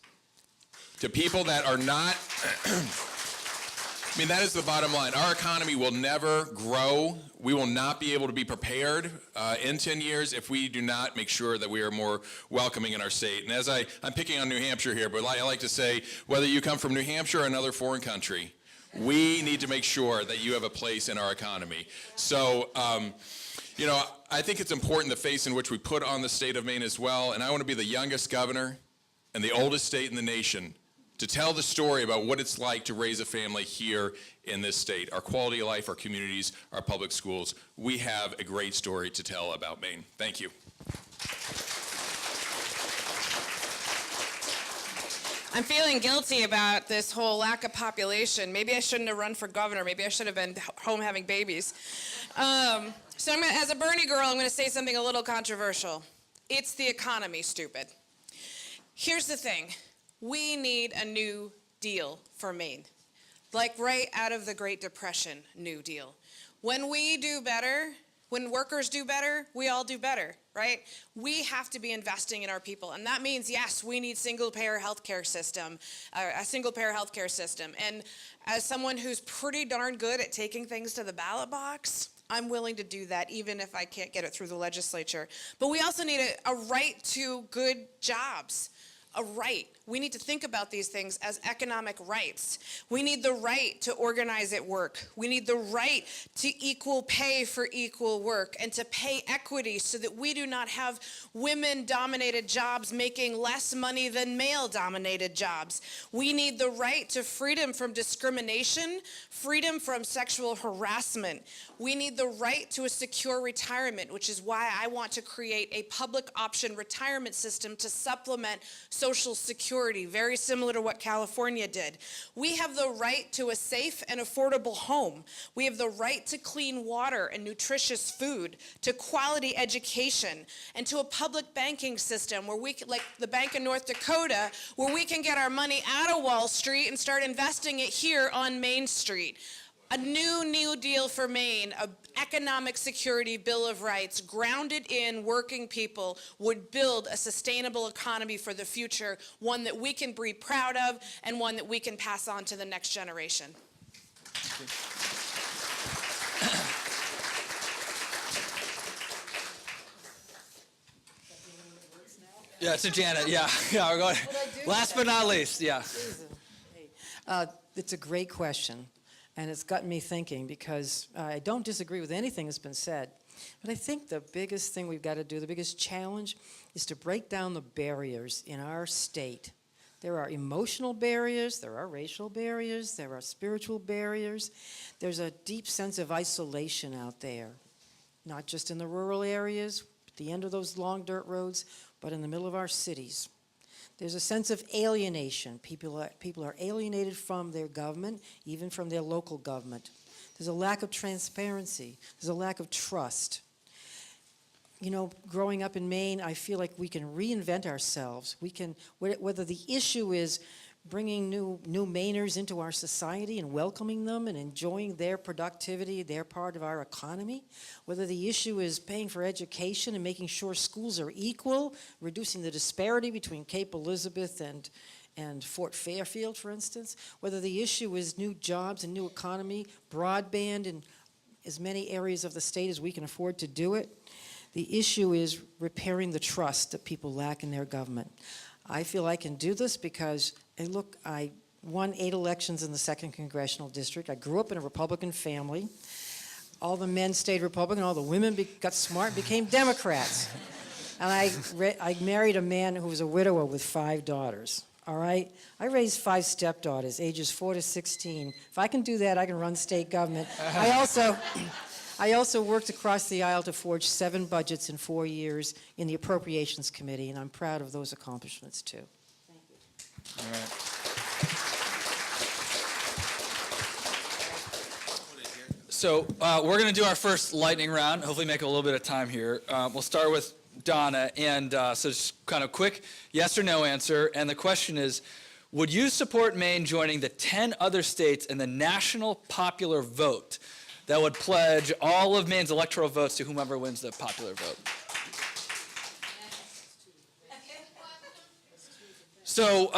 to people that are not, I mean, that is the bottom line. Our economy will never grow. We will not be able to be prepared in 10 years if we do not make sure that we are more welcoming in our state. And as I'm picking on New Hampshire here, but I like to say, whether you come from New Hampshire or another foreign country, we need to make sure that you have a place in our economy. So, you know, I think it's important the face in which we put on the state of Maine as well. And I want to be the youngest governor and the oldest state in the nation to tell the story about what it's like to raise a family here in this state. Our quality of life, our communities, our public schools. We have a great story to tell about Maine. Thank you. I'm feeling guilty about this whole lack of population. Maybe I shouldn't have run for governor. Maybe I should have been home having babies. So as a Bernie girl, I'm going to say something a little controversial. It's the economy, stupid. Here's the thing. We need a new deal for Maine. Like right out of the Great Depression, New Deal. When we do better, when workers do better, we all do better, right? We have to be investing in our people. And that means, yes, we need a single-payer healthcare system. And as someone who's pretty darn good at taking things to the ballot box, I'm willing to do that even if I can't get it through the legislature. But we also need a right to good jobs. A right. We need to think about these things as economic rights. We need the right to organize at work. We need the right to equal pay for equal work and to pay equity so that we do not have women-dominated jobs making less money than male-dominated jobs. We need the right to freedom from discrimination, freedom from sexual harassment. We need the right to a secure retirement, which is why I want to create a public option retirement system to supplement Social Security, very similar to what California did. We have the right to a safe and affordable home. We have the right to clean water and nutritious food, to quality education, and to a public banking system where we, like the Bank of North Dakota, where we can get our money out of Wall Street and start investing it here on Main Street. A new deal for Maine, an economic security bill of rights grounded in working people would build a sustainable economy for the future, one that we can be proud of and one that we can pass on to the next generation. Yeah, so Janet, yeah, we're going. Last but not least, yeah. It's a great question. And it's gotten me thinking because I don't disagree with anything that's been said. But I think the biggest thing we've got to do, the biggest challenge, is to break down the barriers in our state. There are emotional barriers, there are racial barriers, there are spiritual barriers. There's a deep sense of isolation out there, not just in the rural areas, at the end of those long dirt roads, but in the middle of our cities. There's a sense of alienation. People are alienated from their government, even from their local government. There's a lack of transparency. There's a lack of trust. You know, growing up in Maine, I feel like we can reinvent ourselves. We can, whether the issue is bringing new Mainers into our society and welcoming them and enjoying their productivity, their part of our economy, whether the issue is paying for education and making sure schools are equal, reducing the disparity between Cape Elizabeth and Fort Fairfield, for instance, whether the issue is new jobs and new economy, broadband in as many areas of the state as we can afford to do it. The issue is repairing the trust that people lack in their government. I feel I can do this because, and look, I won 8 elections in the 2nd Congressional District. I grew up in a Republican family. All the men stayed Republican, all the women got smart and became Democrats. And I married a man who was a widower with 5 daughters. All right? I raised 5 stepdaughters, ages 4 to 16. If I can do that, I can run state government. I also worked across the aisle to forge 7 budgets in 4 years in the Appropriations Committee, and I'm proud of those accomplishments, too. Thank you. All right. So we're going to do our first lightning round, hopefully make a little bit of time here. We'll start with Donna, and so just kind of quick yes or no answer. And the question is, would you support Maine joining the 10 other states in the national popular vote that would pledge all of Maine's electoral votes to whomever wins the popular vote? So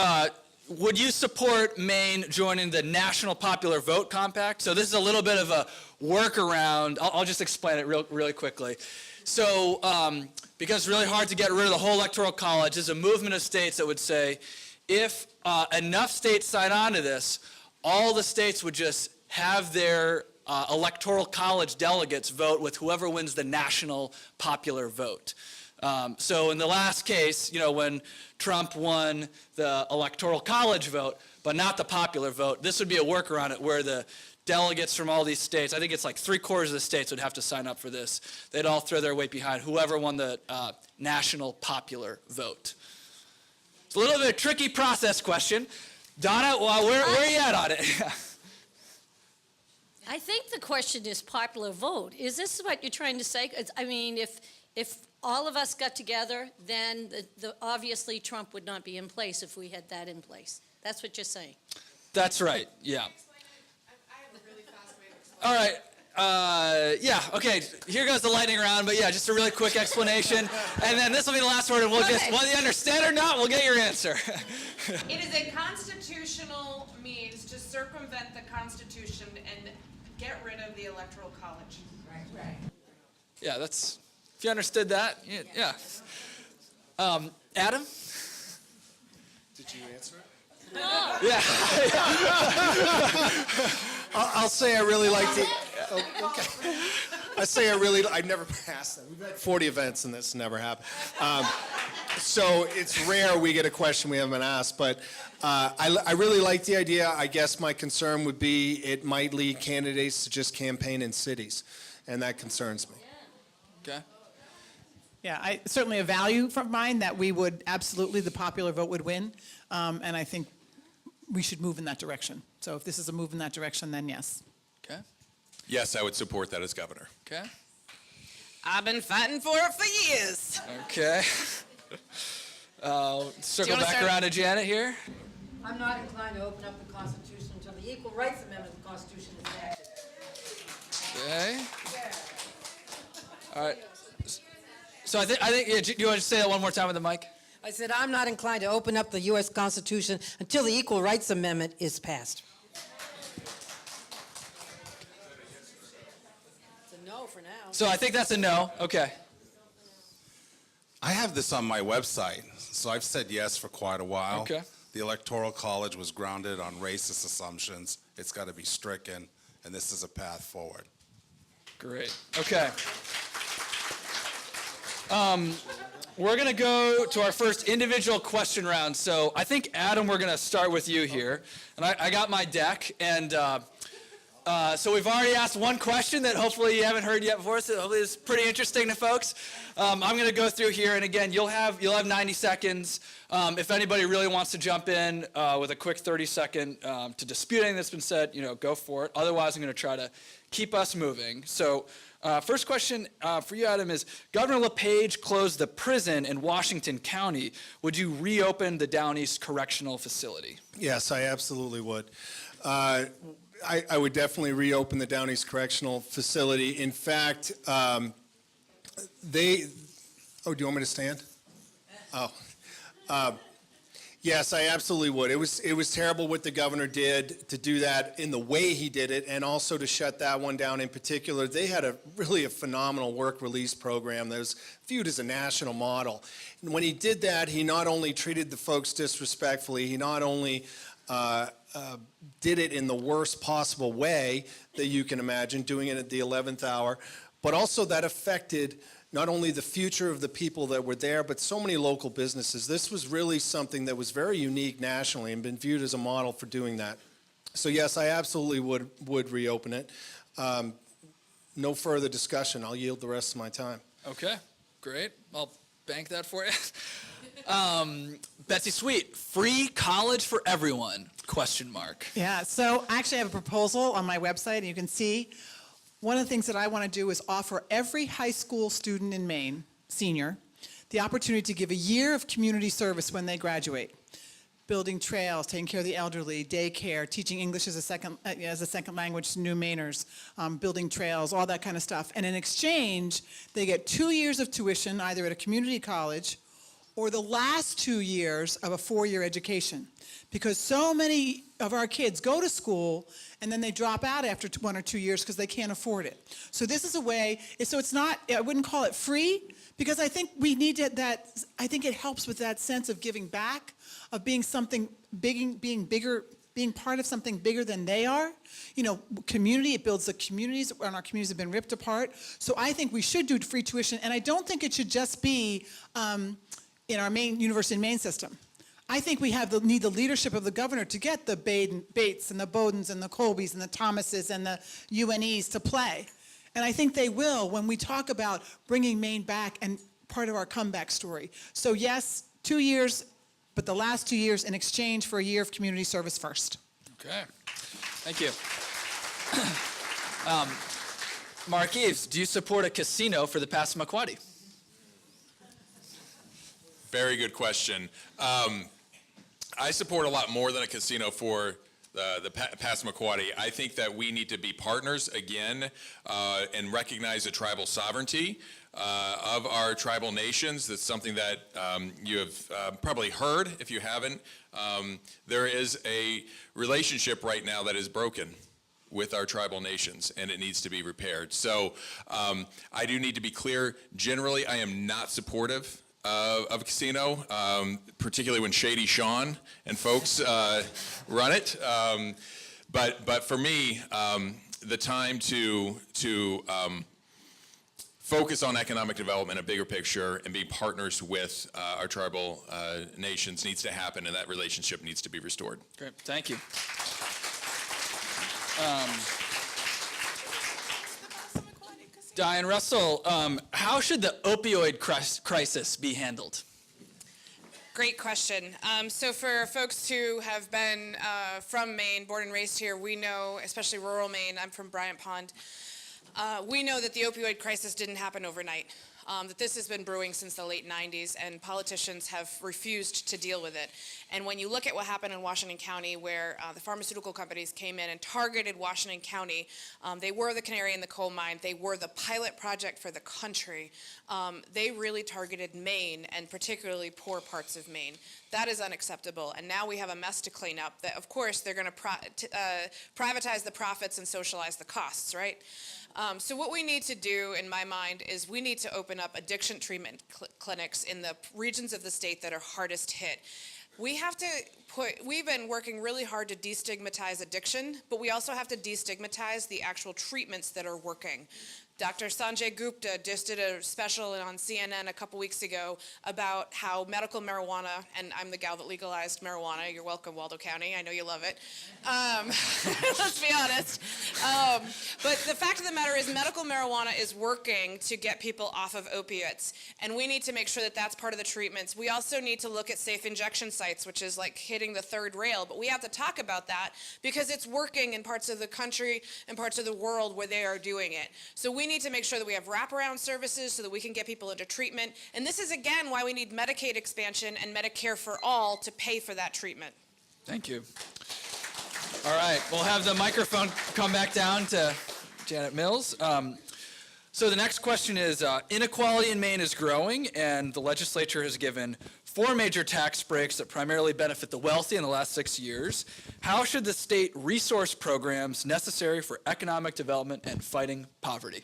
would you support Maine joining the National Popular Vote Compact? So this is a little bit of a workaround. I'll just explain it really quickly. So because it's really hard to get rid of the whole Electoral College, there's a movement of states that would say, if enough states sign on to this, all the states would just have their Electoral College delegates vote with whoever wins the national popular vote. So in the last case, when Trump won the Electoral College vote, but not the popular vote, this would be a workaround it where the delegates from all these states, I think it's like 3/4 of the states would have to sign up for this. They'd all throw their weight behind whoever won the national popular vote. It's a little bit of a tricky process question. Donna, where are you at on it? I think the question is popular vote. Is this what you're trying to say? I mean, if all of us got together, then obviously Trump would not be in place if we had that in place. That's what you're saying. That's right, yeah. I have a really fast way to explain. All right, yeah, okay, here goes the lightning round, but yeah, just a really quick explanation. And then this will be the last word, and we'll just, whether you understand or not, we'll get your answer. It is a constitutional means to circumvent the Constitution and get rid of the Electoral College. Right. Yeah, that's, if you understood that, yeah. Adam? Did you answer it? No. Yeah. I'll say I really like the. Oh, okay. I say I never passed that. We've had 40 events and this never happened. So it's rare we get a question we haven't been asked, but I really like the idea. I guess my concern would be it might lead candidates to just campaign in cities, and that concerns me. Okay. Yeah, certainly a value from mine that we would absolutely, the popular vote would win, and I think we should move in that direction. So if this is a move in that direction, then yes. Okay. Yes, I would support that as governor. Okay. I've been fighting for it for years. Okay. Circle back around to Janet here. I'm not inclined to open up the Constitution until the Equal Rights Amendment of the Constitution is enacted. Okay. All right. So I think yeah, do you want to say that one more time with the mic? I said I'm not inclined to open up the U.S. Constitution until the Equal Rights Amendment is passed. It's a no for now. So I think that's a no. Okay. I have this on my website, so I've said yes for quite a while. Okay. The Electoral College was grounded on racist assumptions. It's got to be stricken, and this is a path forward. Great. Okay. We're going to go to our first individual question round. So I think, Adam, we're going to start with you here. And I got my deck. And so we've already asked one question that hopefully you haven't heard yet before. So hopefully it's pretty interesting to folks. I'm going to go through here. And again, you'll have 90 seconds. If anybody really wants to jump in with a quick 30-second to dispute anything that's been said, go for it. Otherwise, I'm going to try to keep us moving. So first question for you, Adam, is Governor LePage closed the prison in Washington County. Would you reopen the Down East Correctional Facility? Yes, I absolutely would. I would definitely reopen the Down East Correctional Facility. In fact, do you want me to stand? Yes, I absolutely would. It was terrible what the governor did to do that in the way he did it, and also to shut that one down in particular. They had a phenomenal work release program that was viewed as a national model. And when he did that, he not only treated the folks disrespectfully, he not only did it in the worst possible way that you can imagine, doing it at the 11th hour, but also that affected not only the future of the people that were there, but so many local businesses. This was really something that was very unique nationally and been viewed as a model for doing that. So yes, I absolutely would reopen it. No further discussion. I'll yield the rest of my time. Okay, great. I'll bank that for you. Betsy Sweet, free college for everyone, question mark. Yeah, so I actually have a proposal on my website, and you can see one of the things that I want to do is offer every high school student in Maine, senior, the opportunity to give a year of community service when they graduate. Building trails, taking care of the elderly, daycare, teaching English as a second language to new Mainers, building trails, all that kind of stuff. And in exchange, they get 2 years of tuition, either at a community college or the last 2 years of a 4-year education. Because so many of our kids go to school and then they drop out after 1 or 2 years because they can't afford it. So this is a way, so it's not, I wouldn't call it free, because I think we need that, I think it helps with that sense of giving back, of being something big, being bigger, being part of something bigger than they are. You know, community, it builds the communities, and our communities have been ripped apart. So I think we should do free tuition, and I don't think it should just be in our Maine, University in Maine system. I think we need the leadership of the governor to get the Bates and the Bowdens and the Colbys and the Thomases and the UNEs to play. And I think they will when we talk about bringing Maine back and part of our comeback story. So yes, 2 years, but the last 2 years in exchange for a year of community service first. Okay, thank you. Mark Eves, do you support a casino for the Passamaquoddy? Very good question. I support a lot more than a casino for the Passamaquoddy. I think that we need to be partners again and recognize the tribal sovereignty of our tribal nations. That's something that you have probably heard. If you haven't, there is a relationship right now that is broken with our tribal nations, and it needs to be repaired. So I do need to be clear. Generally, I am not supportive of a casino, particularly when Shady Sean and folks run it. But for me, the time to focus on economic development, a bigger picture, and be partners with our tribal nations needs to happen, and that relationship needs to be restored. Great, thank you. Diane Russell, how should the opioid crisis be handled? Great question. So for folks who have been from Maine, born and raised here, we know, especially rural Maine, I'm from Bryant Pond, we know that the opioid crisis didn't happen overnight. That this has been brewing since the late 90s, and politicians have refused to deal with it. And when you look at what happened in Washington County, where the pharmaceutical companies came in and targeted Washington County, they were the canary in the coal mine. They were the pilot project for the country. They really targeted Maine, and particularly poor parts of Maine. That is unacceptable, and now we have a mess to clean up that, of course, they're going to privatize the profits and socialize the costs, right? So what we need to do, in my mind, is we need to open up addiction treatment clinics in the regions of the state that are hardest hit. We've been working really hard to destigmatize addiction, but we also have to destigmatize the actual treatments that are working. Dr. Sanjay Gupta just did a special on CNN a couple weeks ago about how medical marijuana, and I'm the gal that legalized marijuana, you're welcome, Waldo County, I know you love it. Let's be honest. But the fact of the matter is medical marijuana is working to get people off of opiates, and we need to make sure that that's part of the treatments. We also need to look at safe injection sites, which is like hitting the third rail, but we have to talk about that because it's working in parts of the country and parts of the world where they are doing it. So we need to make sure that we have wraparound services so that we can get people into treatment. And this is, again, why we need Medicaid expansion and Medicare for all to pay for that treatment. Thank you. All right, we'll have the microphone come back down to Janet Mills. So the next question is, inequality in Maine is growing, and the legislature has given 4 major tax breaks that primarily benefit the wealthy in the last 6 years. How should the state resource programs necessary for economic development and fighting poverty?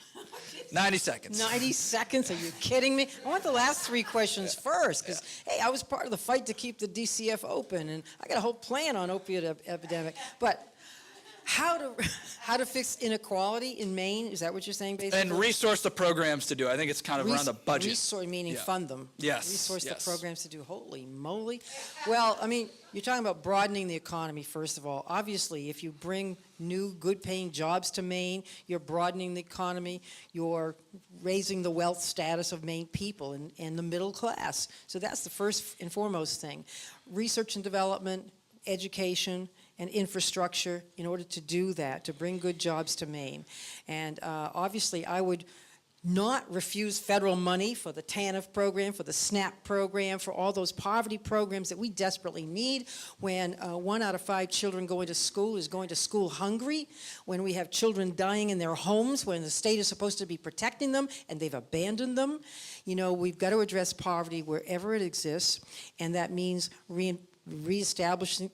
90 seconds. 90 seconds? Are you kidding me? I want the last 3 questions first, because, hey, I was part of the fight to keep the DCF open, and I got a whole plan on opiate epidemic. But how to fix inequality in Maine? Is that what you're saying, basically? And resource the programs to do. I think it's kind of around the budget. Resource meaning Yeah. fund them. Yes, Resource yes. the programs to do. Holy moly. Well, I mean, you're talking about broadening the economy, first of all. Obviously, if you bring new good-paying jobs to Maine, you're broadening the economy. You're raising the wealth status of Maine people and the middle class. So that's the first and foremost thing. Research and development, education, and infrastructure in order to do that, to bring good jobs to Maine. And obviously, I would not refuse federal money for the TANF program, for the SNAP program, for all those poverty programs that we desperately need when 1 out of 5 children going to school is going to school hungry, when we have children dying in their homes, when the state is supposed to be protecting them and they've abandoned them. You know, we've got to address poverty wherever it exists, and that means reestablishing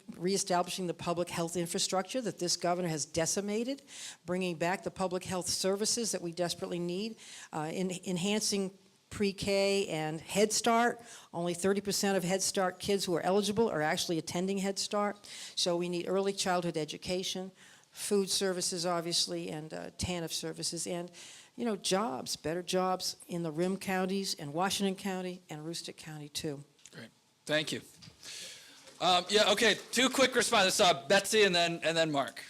the public health infrastructure that this governor has decimated, bringing back the public health services that we desperately need, enhancing pre-K and Head Start. Only 30% of Head Start kids who are eligible are actually attending Head Start. So we need early childhood education, food services, obviously, and TANF services, and you know, jobs, better jobs in the rim counties and Washington County and Aroostook County too. Great. Thank you. Yeah, okay, 2 quick responses. Betsy and then Mark.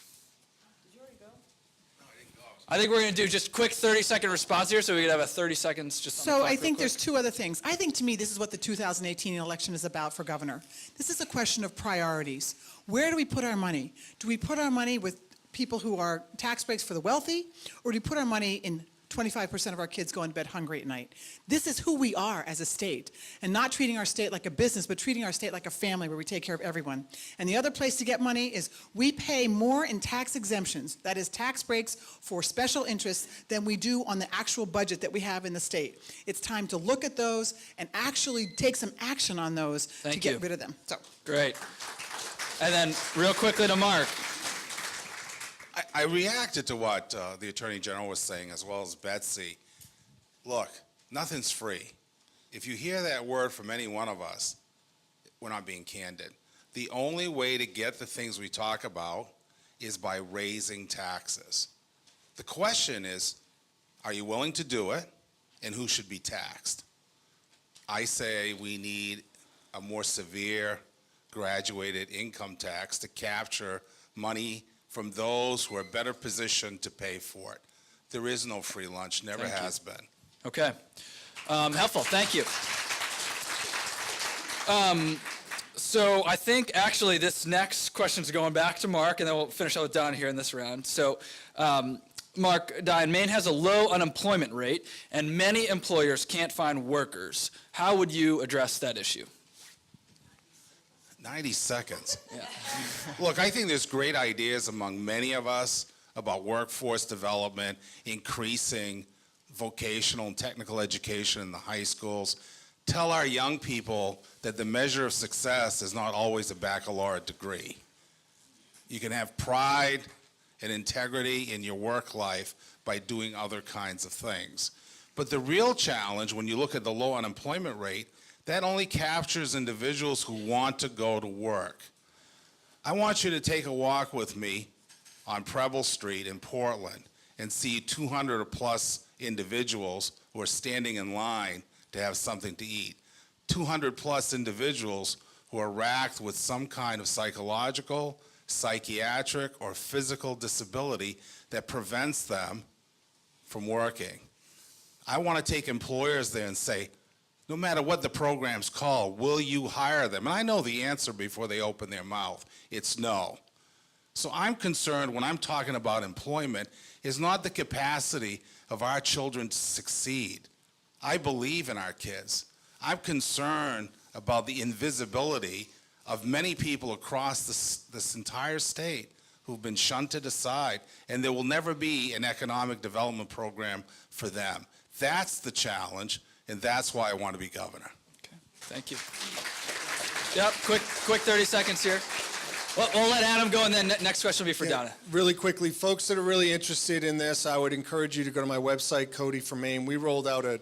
Did you already go? I think we're going to do just quick 30-second response here, so we could have a 30 seconds just on the So clock I real think quick. there's 2 other things. I think to me this is what the 2018 election is about for governor. This is a question of priorities. Where do we put our money? Do we put our money with people who are tax breaks for the wealthy, or do we put our money in 25% of our kids going to bed hungry at night? This is who we are as a state, and not treating our state like a business, but treating our state like a family where we take care of everyone. And the other place to get money is we pay more in tax exemptions, that is tax breaks for special interests, than we do on the actual budget that we have in the state. It's time to look at those and actually take some action on those to get rid of them. So. Great. And then real quickly to Mark. I reacted to what the Attorney General was saying, as well as Betsy. Look, nothing's free. If you hear that word from any one of us, we're not being candid. The only way to get the things we talk about is by raising taxes. The question is, are you willing to do it, and who should be taxed? I say we need a more severe graduated income tax to capture money from those who are better positioned to pay for it. There is no free lunch, never has been. Okay. Helpful, thank you. So I think actually this next question is going back to Mark, and then we'll finish up with Don here in this round. So Mark, Diane, Maine has a low unemployment rate, and many employers can't find workers. How would you address that issue? 90 seconds. Yeah. Look, I think there's great ideas among many of us about workforce development, increasing vocational and technical education in the high schools. Tell our young people that the measure of success is not always a baccalaureate degree. You can have pride and integrity in your work life by doing other kinds of things. But the real challenge, when you look at the low unemployment rate, that only captures individuals who want to go to work. I want you to take a walk with me on Preble Street in Portland and see 200 or plus individuals who are standing in line to have something to eat. 200 plus individuals who are racked with some kind of psychological, psychiatric, or physical disability that prevents them from working. I want to take employers there and say, no matter what the program's called, will you hire them? And I know the answer before they open their mouth. It's no. So I'm concerned when I'm talking about employment is not the capacity of our children to succeed. I believe in our kids. I'm concerned about the invisibility of many people across this entire state who've been shunted aside, and there will never be an economic development program for them. That's the challenge. And that's why I want to be governor. Okay, thank you. Yep, quick 30 seconds here. Well, we'll let Adam go, and then next question will be for Donna. Really quickly, folks that are really interested in this, I would encourage you to go to my website, Cody for Maine. We rolled out a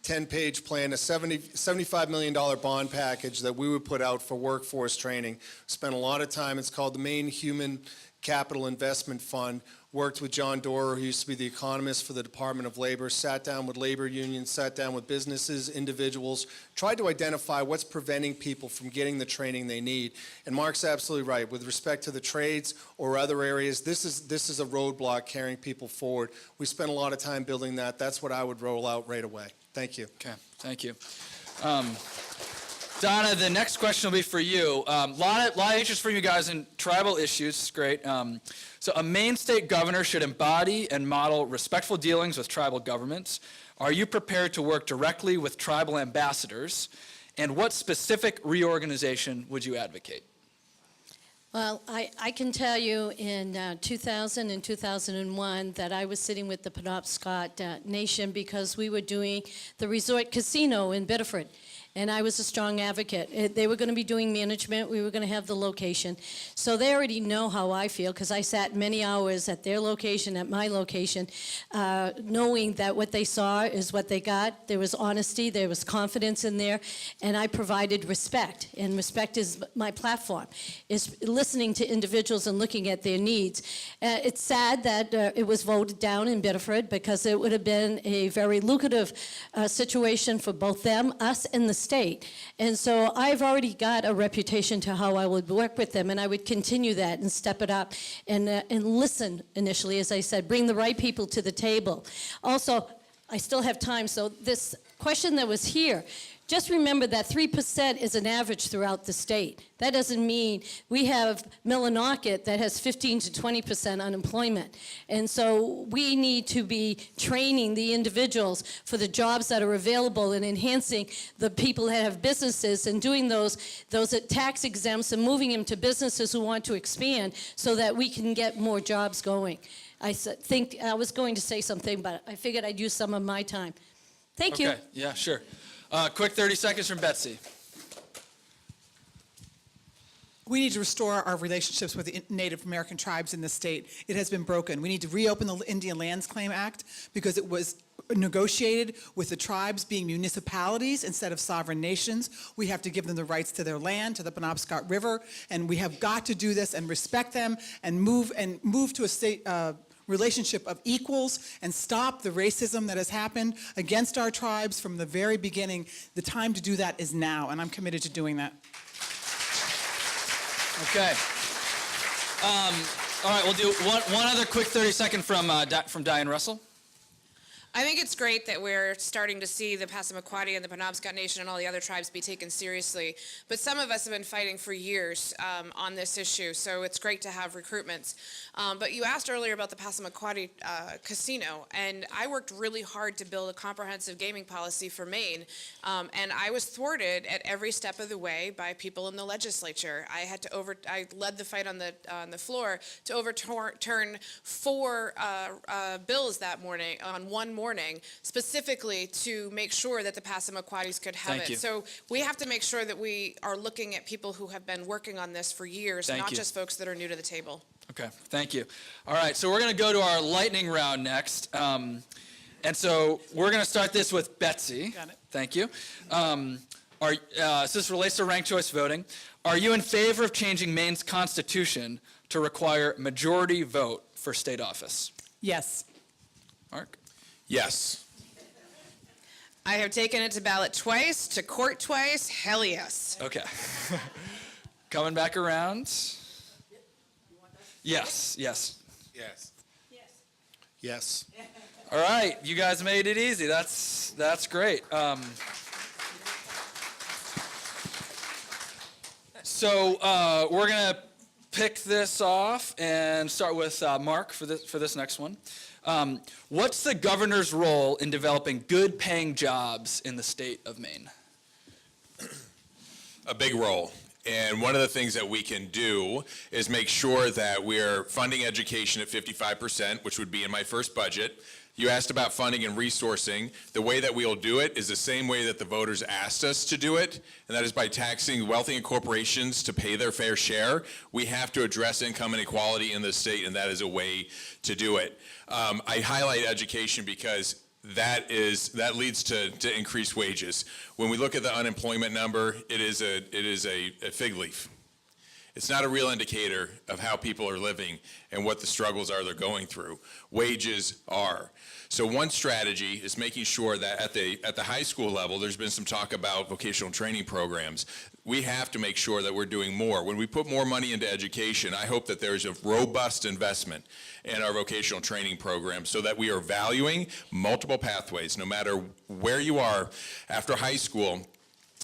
10-page plan, a $75 million bond package that we would put out for workforce training. Spent a lot of time. It's called the Maine Human Capital Investment Fund. Worked with John Doerr, who used to be the economist for the Department of Labor, sat down with labor unions, sat down with businesses, individuals, tried to identify what's preventing people from getting the training they need. And Mark's absolutely right. With respect to the trades or other areas, this is a roadblock carrying people forward. We spent a lot of time building that. That's what I would roll out right away. Thank you. Okay, thank you. Donna, the next question will be for you. Lot of interest from you guys in tribal issues. It's great. So a Maine state governor should embody and model respectful dealings with tribal governments. Are you prepared to work directly with tribal ambassadors? And what specific reorganization would you advocate? Well, I can tell you in 2000 and 2001 that I was sitting with the Penobscot Nation because we were doing the resort casino in Biddeford. And I was a strong advocate. They were going to be doing management. We were going to have the location. So they already know how I feel because I sat many hours at their location, at my location, knowing that what they saw is what they got. There was honesty. There was confidence in there. And I provided respect. And respect is my platform, is listening to individuals and looking at their needs. It's sad that it was voted down in Biddeford because it would have been a very lucrative situation for both them, us, and the state. And so I've already got a reputation to how I would work with them, and I would continue that and step it up and listen initially, as I said, bring the right people to the table. Also, I still have time, so this question that was here, just remember that 3% is an average throughout the state. That doesn't mean we have Millinocket that has 15 to 20% unemployment. And so we need to be training the individuals for the jobs that are available and enhancing the people that have businesses and doing those tax exempts and moving them to businesses who want to expand so that we can get more jobs going. I think I was going to say something, but I figured I'd use some of my time. Thank you. Okay, yeah, sure. Quick 30 seconds from Betsy. We need to restore our relationships with the Native American tribes in the state. It has been broken. We need to reopen the Indian Lands Claim Act because it was negotiated with the tribes being municipalities instead of sovereign nations. We have to give them the rights to their land, to the Penobscot River, and we have got to do this and respect them and move to a state relationship of equals and stop the racism that has happened against our tribes from the very beginning. The time to do that is now, and I'm committed to doing that. Okay. All right, we'll do one other quick 30-second from Diane Russell. I think it's great that we're starting to see the Passamaquoddy and the Penobscot Nation and all the other tribes be taken seriously. But some of us have been fighting for years on this issue, so it's great to have recruitments. But you asked earlier about the Passamaquoddy casino, and I worked really hard to build a comprehensive gaming policy for Maine, and I was thwarted at every step of the way by people in the legislature. I led the fight on the floor to overturn 4 bills that morning, on one morning, specifically to make sure that the Passamaquoddies could have Thank it. you. So we have to make sure that we are looking at people who have been working on this for years, Thank not you. just folks that are new to the table. Okay, thank you. All right, so we're going to go to our lightning round next. And so we're going to start this with Betsy. Got it. Thank you. So this relates to ranked choice voting. Are you in favor of changing Maine's constitution to require majority vote for state office? Yes. Mark? Yes. I have taken it to ballot twice, to court twice, hell yes. Okay. Coming back around. Yes, yes. Yes. Yes. All right, you guys made it easy. That's great. So we're gonna pick this off and start with Mark for this next one. What's the governor's role in developing good-paying jobs in the state of Maine? A big role. And one of the things that we can do is make sure that we're funding education at 55%, which would be in my first budget, You asked about funding and resourcing. The way that we'll do it is the same way that the voters asked us to do it, and that is by taxing wealthy and corporations to pay their fair share. We have to address income inequality in the state, and that is a way to do it. I highlight education because that leads to increased wages. When we look at the unemployment number, it is a fig leaf. It's not a real indicator of how people are living and what the struggles are they're going through. Wages are. So one strategy is making sure that at the high school level, there's been some talk about vocational training programs. We have to make sure that we're doing more. When we put more money into education, I hope that there's a robust investment in our vocational training programs so that we are valuing multiple pathways, no matter where you are after high school.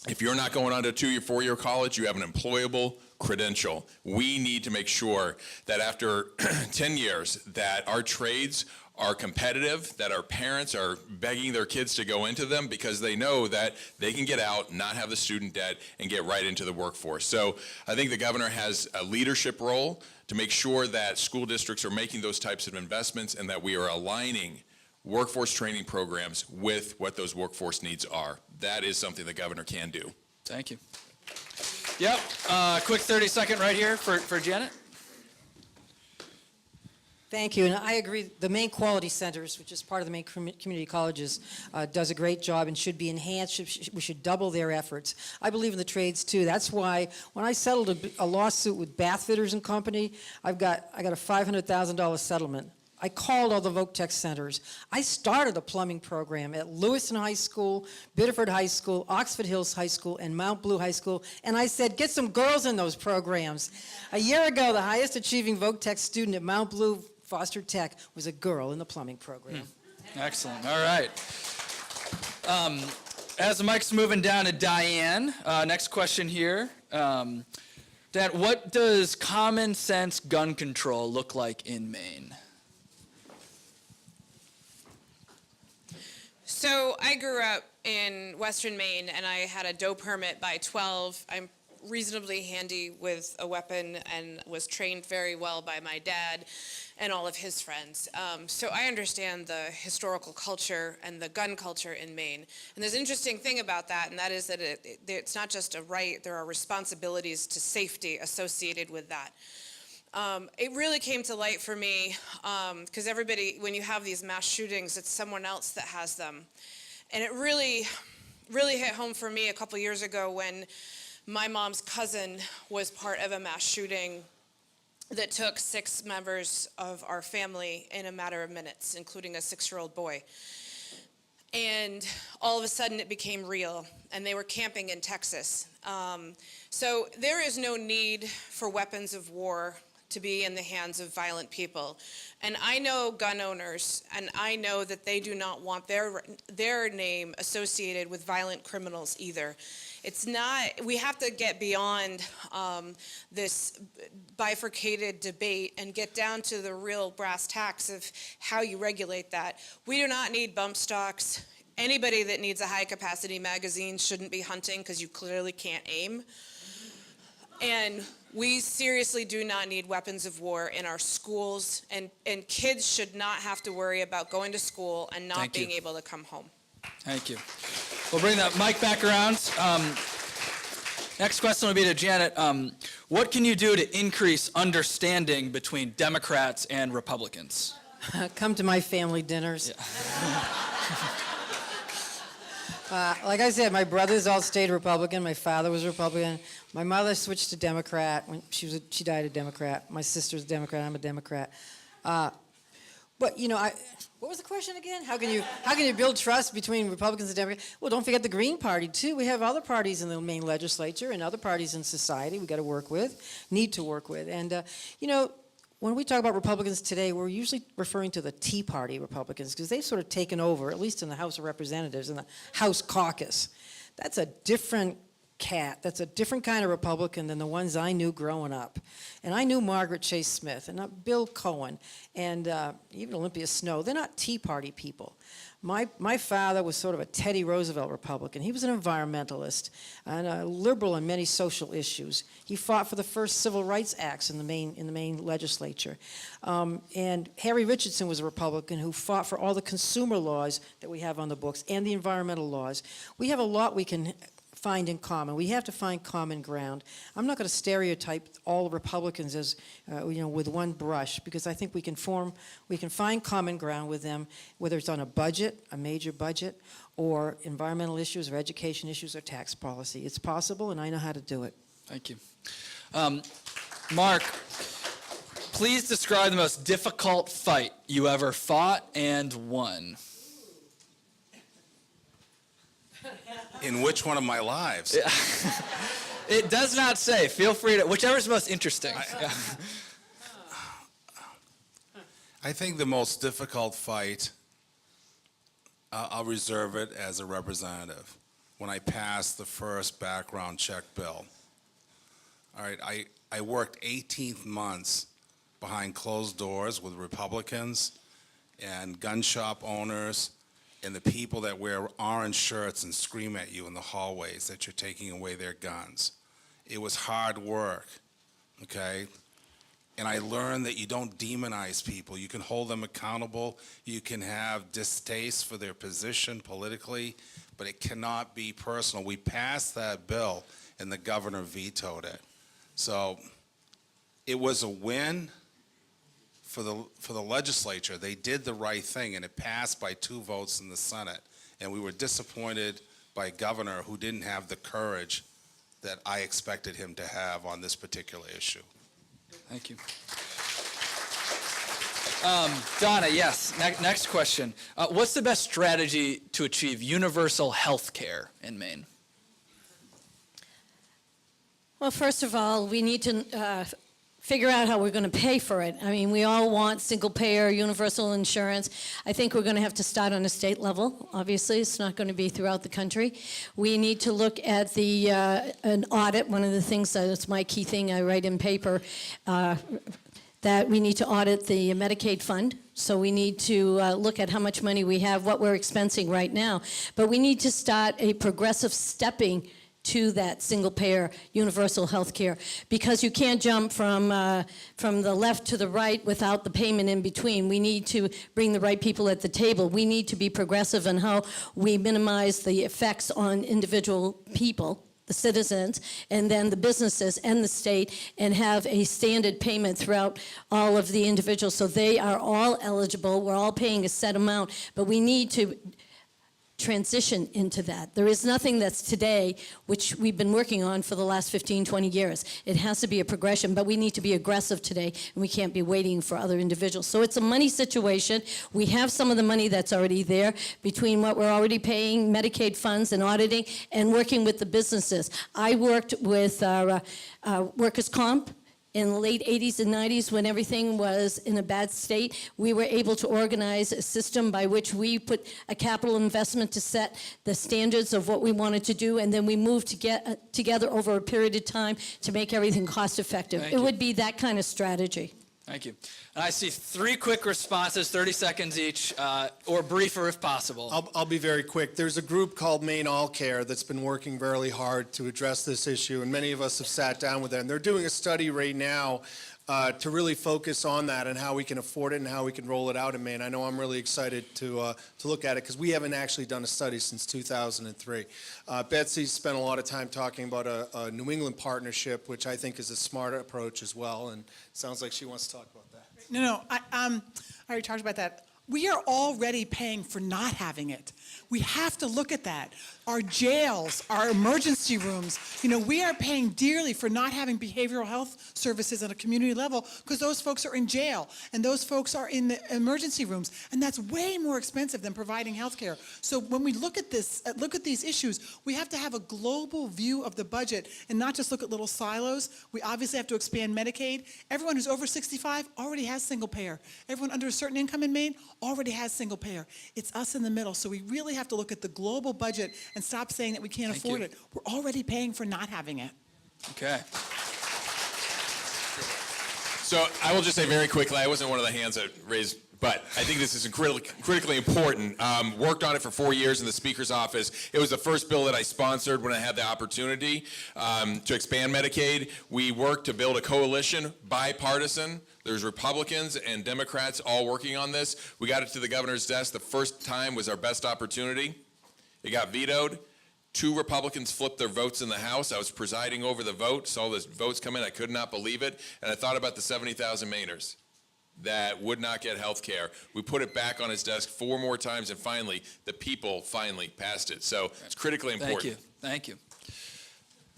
If you're not going on to a 2-year, 4-year college, you have an employable credential. We need to make sure that after 10 years that our trades are competitive, that our parents are begging their kids to go into them because they know that they can get out, not have the student debt, and get right into the workforce. So I think the governor has a leadership role to make sure that school districts are making those types of investments and that we are aligning workforce training programs with what those workforce needs are. That is something the governor can do. Thank you. Yep, quick 30-second right here for Janet. Thank you, and I agree. The Maine Quality Centers, which is part of the Maine Community Colleges, does a great job and should be enhanced. We should double their efforts. I believe in the trades too. That's why when I settled a lawsuit with Bath Fitters and Company, I got a $500,000 settlement. I called all the VocaTech centers. I started a plumbing program at Lewiston High School, Biddeford High School, Oxford Hills High School, and Mount Blue High School, and I said, get some girls in those programs. A year ago, the highest achieving VocaTech student at Mount Blue Foster Tech was a girl in the plumbing program. Excellent. All right. As the mic's moving down to Diane, next question here. Dad, what does common sense gun control look like in Maine? So I grew up in Western Maine, and I had a doe permit by 12. I'm reasonably handy with a weapon and was trained very well by my dad and all of his friends. So I understand the historical culture and the gun culture in Maine. And there's an interesting thing about that, and that is that it's not just a right, there are responsibilities to safety associated with that. It really came to light for me because everybody, when you have these mass shootings, it's someone else that has them. And it really hit home for me a couple years ago when my mom's cousin was part of a mass shooting that took 6 members of our family in a matter of minutes, including a 6-year-old boy. And all of a sudden it became real, and they were camping in Texas. So there is no need for weapons of war to be in the hands of violent people. And I know gun owners, and I know that they do not want their name associated with violent criminals either. It's not, we have to get beyond this bifurcated debate and get down to the real brass tacks of how you regulate that. We do not need bump stocks. Anybody that needs a high capacity magazine shouldn't be hunting because you clearly can't aim. And we seriously do not need weapons of war in our schools, and kids should not have to worry about going to school and not being able to come home. Thank you. We'll bring that mic back around. Next question will be to Janet. What can you do to increase understanding between Democrats and Republicans? Come to my family dinners. Yeah. Like I said, my brothers all stayed Republican. My father was Republican. My mother switched to Democrat when she died a Democrat. My sister's a Democrat. I'm a Democrat. But you know, what was the question again? How can you build trust between Republicans and Democrats? Well, don't forget the Green Party too. We have other parties in the Maine legislature and other parties in society we got to work with, need to work with, and you know. When we talk about Republicans today, we're usually referring to the Tea Party Republicans because they've sort of taken over, at least in the House of Representatives and the House caucus. That's a different cat. That's a different kind of Republican than the ones I knew growing up. And I knew Margaret Chase Smith and Bill Cohen and even Olympia Snowe. They're not Tea Party people. My father was sort of a Teddy Roosevelt Republican. He was an environmentalist and a liberal on many social issues. He fought for the first civil rights acts in the Maine legislature. And Harry Richardson was a Republican who fought for all the consumer laws that we have on the books and the environmental laws. We have a lot we can find in common. We have to find common ground. I'm not going to stereotype all Republicans as, with one brush, because I think we can find common ground with them, whether it's on a budget, a major budget, or environmental issues, or education issues, or tax policy. It's possible, and I know how to do it. Thank you. Mark, please describe the most difficult fight you ever fought and won. In which one of my lives? It does not say. Feel free to, whichever's most interesting. I think the most difficult fight, I'll reserve it as a representative. When I passed the first background check bill. All right, I worked 18 months behind closed doors with Republicans and gun shop owners and the people that wear orange shirts and scream at you in the hallways that you're taking away their guns. It was hard work, okay? And I learned that you don't demonize people. You can hold them accountable. You can have distaste for their position politically, but it cannot be personal. We passed that bill, and the governor vetoed it. So it was a win for the legislature. They did the right thing, and it passed by 2 votes in the Senate. And we were disappointed by a governor who didn't have the courage that I expected him to have on this particular issue. Thank you. Donna, yes. Next question. What's the best strategy to achieve universal health care in Maine? Well, first of all, we need to figure out how we're going to pay for it. I mean, we all want single-payer, universal insurance. I think we're going to have to start on a state level. Obviously, it's not going to be throughout the country. We need to look at an audit. One of the things that's my key thing I write in paper, that we need to audit the Medicaid fund. So we need to look at how much money we have, what we're expensing right now. But we need to start a progressive stepping to that single-payer universal health care, because you can't jump from the left to the right without the payment in between. We need to bring the right people at the table. We need to be progressive in how we minimize the effects on individual people, the citizens, and then the businesses and the state, and have a standard payment throughout all of the individuals so they are all eligible. We're all paying a set amount, but we need to transition into that. There is nothing that's today, which we've been working on for the last 15, 20 years. It has to be a progression, but we need to be aggressive today, and we can't be waiting for other individuals. So it's a money situation. We have some of the money that's already there between what we're already paying, Medicaid funds and auditing, and working with the businesses. I worked with workers' comp in the late 80s and 90s, when everything was in a bad state. We were able to organize a system by which we put a capital investment to set the standards of what we wanted to do, and then we moved to get together over a period of time to make everything cost effective. It would be that kind of strategy. Thank you. And I see 3 quick responses, 30 seconds each, or briefer if possible. I'll be very quick. There's a group called Maine All Care that's been working very hard to address this issue, and many of us have sat down with them. They're doing a study right now to really focus on that and how we can afford it and how we can roll it out in Maine. I know I'm really excited to look at it, because we haven't actually done a study since 2003. Betsy's spent a lot of time talking about a New England partnership, which I think is a smart approach as well, and it sounds like she wants to talk about that. No, I already talked about that. We are already paying for not having it. We have to look at that. Our jails, our emergency rooms, we are paying dearly for not having behavioral health services at a community level, because those folks are in jail and those folks are in the emergency rooms, and that's way more expensive than providing health care. So when we look at these issues, we have to have a global view of the budget and not just look at little silos. We obviously have to expand Medicaid. Everyone who's over 65 already has single payer. Everyone under a certain income in Maine already has single payer. It's us in the middle. So we really have to look at the global budget and stop saying that we can't afford it. We're already paying for not having it. Okay. So I will just say very quickly, I wasn't one of the hands that raised, but I think this is critically important. Worked on it for 4 years in the Speaker's office. It was the first bill that I sponsored when I had the opportunity to expand Medicaid. We worked to build a coalition, bipartisan. There's Republicans and Democrats all working on this. We got it to the governor's desk. The first time was our best opportunity. It got vetoed. 2 Republicans flipped their votes in the House. I was presiding over the vote, saw the votes come in. I could not believe it. And I thought about the 70,000 Mainers that would not get health care. We put it back on his desk 4 more times, and finally, the people finally passed it. So it's critically important. Thank you.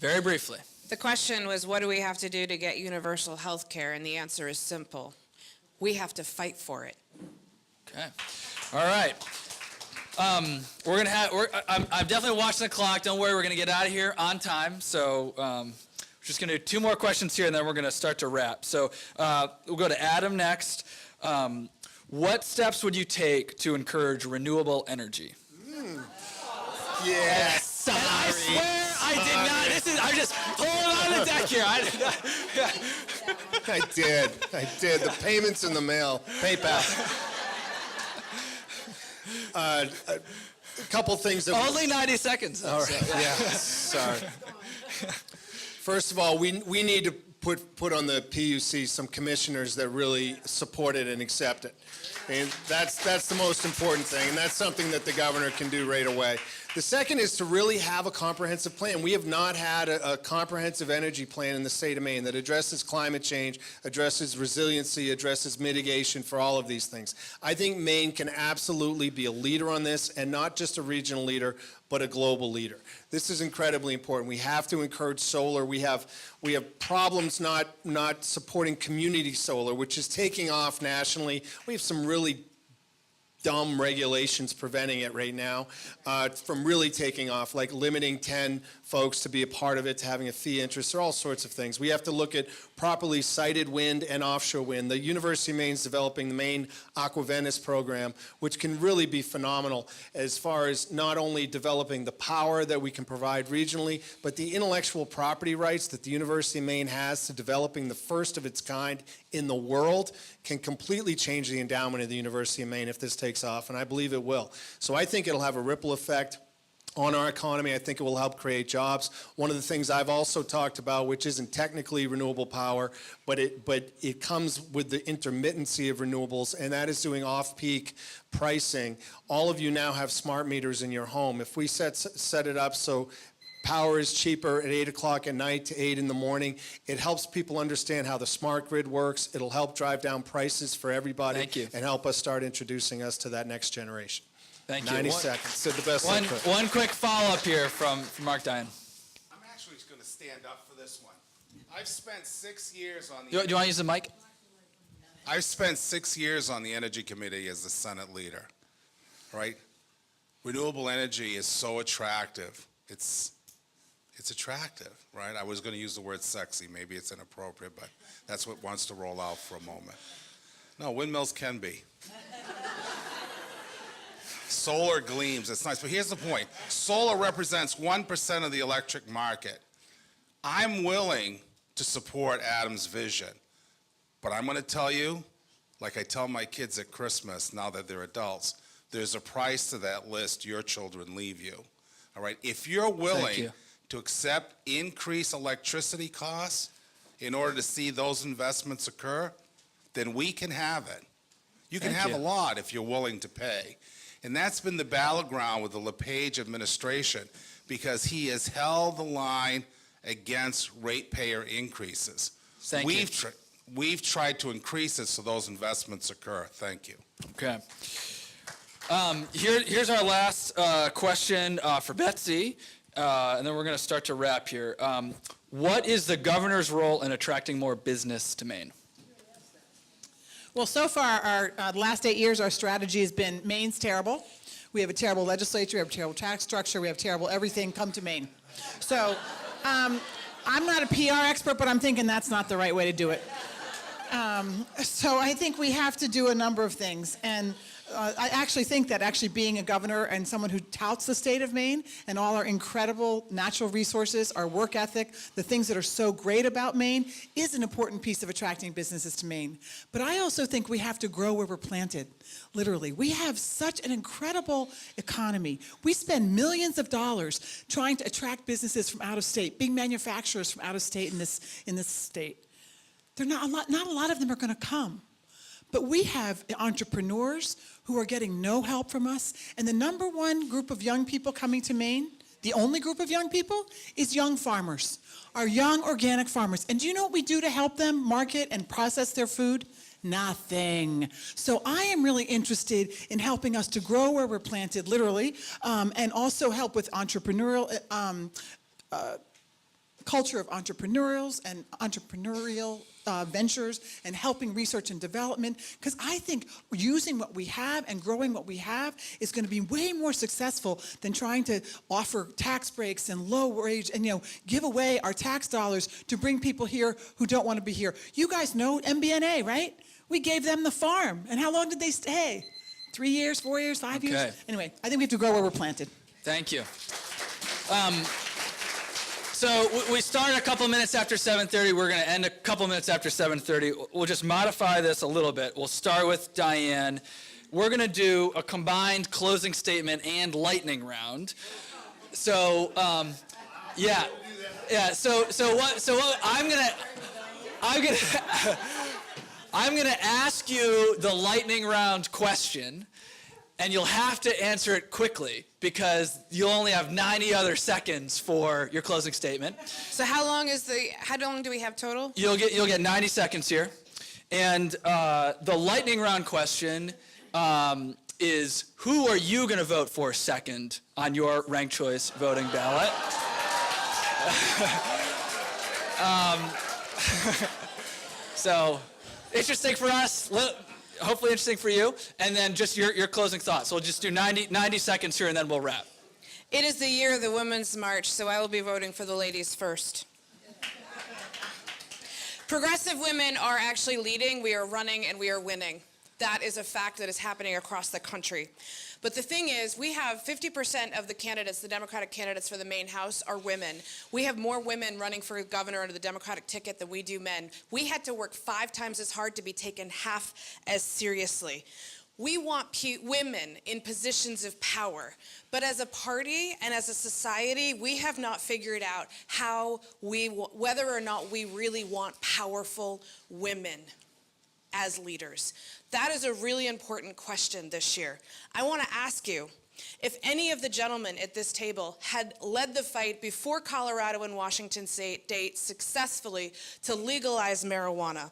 Very briefly. The question was, what do we have to do to get universal health care? And the answer is simple. We have to fight for it. Okay. All right. I'm definitely watching the clock. Don't worry, we're going to get out of here on time. So we're just going to do 2 more questions here, and then we're going to start to wrap. So we'll go to Adam next. What steps would you take to encourage renewable energy? Yes. Sorry. I swear I did not. I'm just pulling on the deck here. I did. The payment's in the mail. PayPal. A couple things. Only 90 seconds. All right. Yeah. Sorry. First of all, we need to put on the PUC some commissioners that really support it and accept it. And that's the most important thing, and that's something that the governor can do right away. The second is to really have a comprehensive plan. We have not had a comprehensive energy plan in the state of Maine that addresses climate change, addresses resiliency, addresses mitigation for all of these things. I think Maine can absolutely be a leader on this, and not just a regional leader, but a global leader. This is incredibly important. We have to encourage solar. We have problems not supporting community solar, which is taking off nationally. We have some really dumb regulations preventing it right now from really taking off, like limiting 10 folks to be a part of it, to having a fee interest, or all sorts of things. We have to look at properly sited wind and offshore wind. The University of Maine is developing the Maine Aquaventus program, which can really be phenomenal as far as not only developing the power that we can provide regionally, but the intellectual property rights that the University of Maine has to developing the first of its kind in the world can completely change the endowment of the University of Maine if this takes off, and I believe it will. So I think it'll have a ripple effect on our economy. I think it will help create jobs. One of the things I've also talked about, which isn't technically renewable power, but it comes with the intermittency of renewables, and that is doing off-peak pricing. All of you now have smart meters in your home. If we set it up so power is cheaper at 8 o'clock at night to 8 in the morning, it helps people understand how the smart grid works. It'll help drive down prices for everybody. Thank you. And help us start introducing us to that next generation. Thank you. 90 seconds. Said the best I could. One quick follow-up here from Mark Diane. I'm actually going to stand up for this one. I've spent 6 years on the... Do you want to use the mic? I've spent 6 years on the Energy Committee as the Senate leader, right? Renewable energy is so attractive. It's attractive, right? I was going to use the word sexy. Maybe it's inappropriate, but that's what wants to roll out for a moment. No, windmills can be. Solar gleams, it's nice, but here's the point. Solar represents 1% of the electric market. I'm willing to support Adam's vision, but I'm going to tell you, like I tell my kids at Christmas now that they're adults, there's a price to that list your children leave you. All right? If you're willing to accept increased electricity costs in order to see those investments occur, then we can have it. You can have a lot if you're willing to pay. And that's been the battleground with the LePage administration, because he has held the line against ratepayer increases. We've tried to increase it so those investments occur. Thank you. Okay. Here's our last question for Betsy, and then we're going to start to wrap here. What is the governor's role in attracting more business to Maine? Well, so far, our last 8 years, our strategy has been Maine's terrible. We have a terrible legislature, we have a terrible tax structure, we have terrible everything. Come to Maine. So I'm not a PR expert, but I'm thinking that's not the right way to do it. So I think we have to do a number of things. And I actually think that actually being a governor and someone who touts the state of Maine and all our incredible natural resources, our work ethic, the things that are so great about Maine is an important piece of attracting businesses to Maine. But I also think we have to grow where we're planted, literally. We have such an incredible economy. We spend millions of dollars trying to attract businesses from out of state, big manufacturers from out of state in this state. Not a lot of them are going to come. But we have entrepreneurs who are getting no help from us. And the number one group of young people coming to Maine, the only group of young people, is young farmers, our young organic farmers. And do you know what we do to help them market and process their food? Nothing. So I am really interested in helping us to grow where we're planted, literally, and also help with entrepreneurial culture of entrepreneurial ventures and helping research and development, because I think using what we have and growing what we have is going to be way more successful than trying to offer tax breaks and low wage and give away our tax dollars to bring people here who don't want to be here. You guys know MBNA, right? We gave them the farm, and how long did they stay? 3 years, 4 years, 5 years? Okay. Anyway, I think we have to grow where we're planted. Thank you. So we started a couple minutes after 7:30. We're going to end a couple minutes after 7:30. We'll just modify this a little bit. We'll start with Diane. We're going to do a combined closing statement and lightning round. So, yeah. So what I'm gonna ask you the lightning round question, and you'll have to answer it quickly because you'll only have 90 other seconds for your closing statement. So how long do we have total? You'll get 90 seconds here. And the lightning round question is, who are you going to vote for second on your ranked choice voting ballot? So, interesting for us. Hopefully interesting for you, and then just your closing thoughts. So we'll just do 90 seconds here, and then we'll wrap. It is the year of the Women's March, so I will be voting for the ladies first. Progressive women are actually leading. We are running, and we are winning. That is a fact that is happening across the country. But the thing is, we have 50% of the candidates, the Democratic candidates for the Maine House, are women. We have more women running for governor under the Democratic ticket than we do men. We had to work 5 times as hard to be taken half as seriously. We want women in positions of power. But as a party and as a society, we have not figured out whether or not we really want powerful women as leaders. That is a really important question this year. I want to ask you, if any of the gentlemen at this table had led the fight before Colorado and Washington State successfully to legalize marijuana,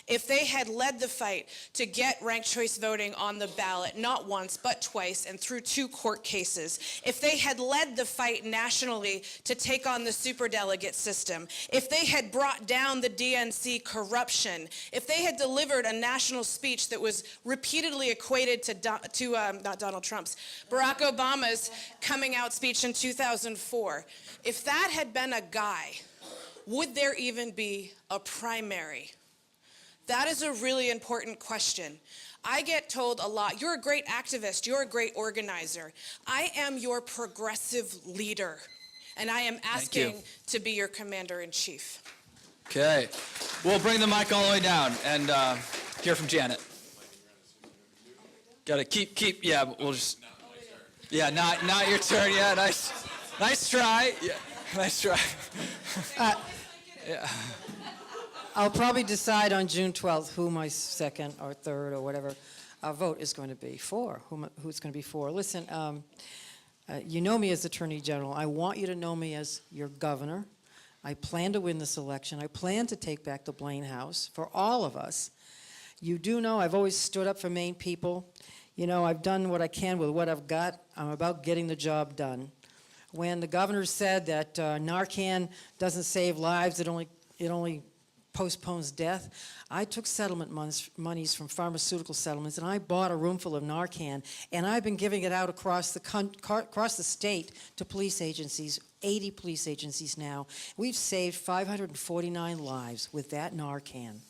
if they had led the fight to get ranked choice voting on the ballot, not once, but twice, and through 2 court cases, if they had led the fight nationally to take on the superdelegate system, if they had brought down the DNC corruption, if they had delivered a national speech that was repeatedly equated to not Donald Trump's, Barack Obama's coming out speech in 2004. If that had been a guy, would there even be a primary? That is a really important question. I get told a lot, you're a great activist, you're a great organizer. I am your progressive leader, and I am asking to be your commander-in-chief. Okay. We'll bring the mic all the way down and hear from Janet. Got to keep, we'll just... Yeah, not your turn. Yeah, nice try. Yeah, nice try. Yeah. I'll probably decide on June 12th who my second or third or whatever vote is going to be for, who it's going to be for. Listen, you know me as Attorney General. I want you to know me as your governor. I plan to win this election. I plan to take back the Blaine House for all of us. You do know I've always stood up for Maine people. You know, I've done what I can with what I've got. I'm about getting the job done. When the governor said that Narcan doesn't save lives, it only postpones death, I took settlement monies from pharmaceutical settlements, and I bought a room full of Narcan, and I've been giving it out across the state to police agencies, 80 police agencies now. We've saved 549 lives with that Narcan.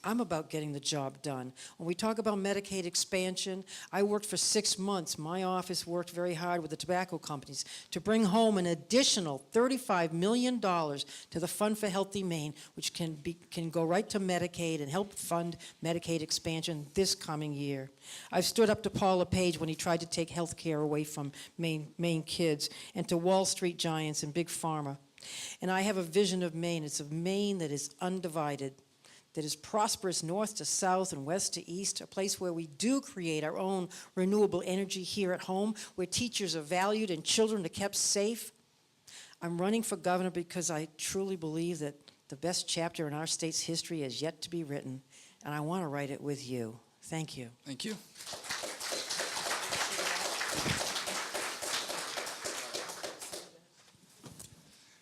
I'm about getting the job done. When we talk about Medicaid expansion, I worked for 6 months. My office worked very hard with the tobacco companies to bring home an additional $35 million to the Fund for Healthy Maine, which can go right to Medicaid and help fund Medicaid expansion this coming year. I've stood up to Paul LePage when he tried to take health care away from Maine kids, and to Wall Street giants and Big Pharma. And I have a vision of Maine. It's a Maine that is undivided, that is prosperous north to south and west to east, a place where we do create our own renewable energy here at home, where teachers are valued and children are kept safe. I'm running for governor because I truly believe that the best chapter in our state's history is yet to be written, and I want to write it with you. Thank you. Thank you.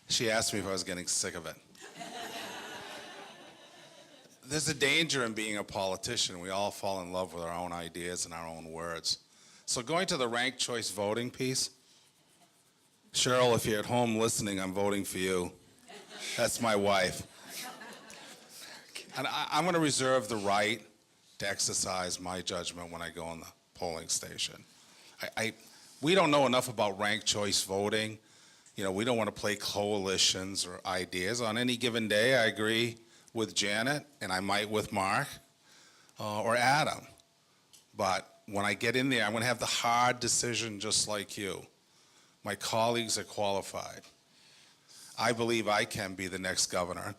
She asked me if I was getting sick of it. There's a danger in being a politician. We all fall in love with our own ideas and our own words. So going to the ranked choice voting piece, Cheryl, if you're at home listening, I'm voting for you. That's my wife. And I'm going to reserve the right to exercise my judgment when I go in the polling station. We don't know enough about ranked choice voting. You know, we don't want to play coalitions or ideas. On any given day, I agree with Janet, and I might with Mark or Adam. But when I get in there, I'm going to have the hard decision just like you. My colleagues are qualified. I believe I can be the next governor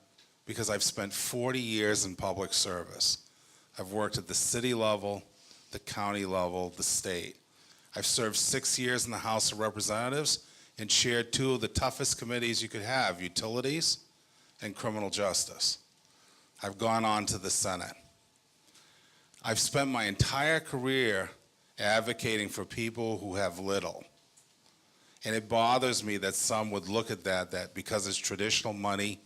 because I've spent 40 years in public service. I've worked at the city level, the county level, the state. I've served 6 years in the House of Representatives and chaired 2 of the toughest committees you could have, utilities and criminal justice. I've gone on to the Senate. I've spent my entire career advocating for people who have little. And it bothers me that some would look at that because it's traditional money,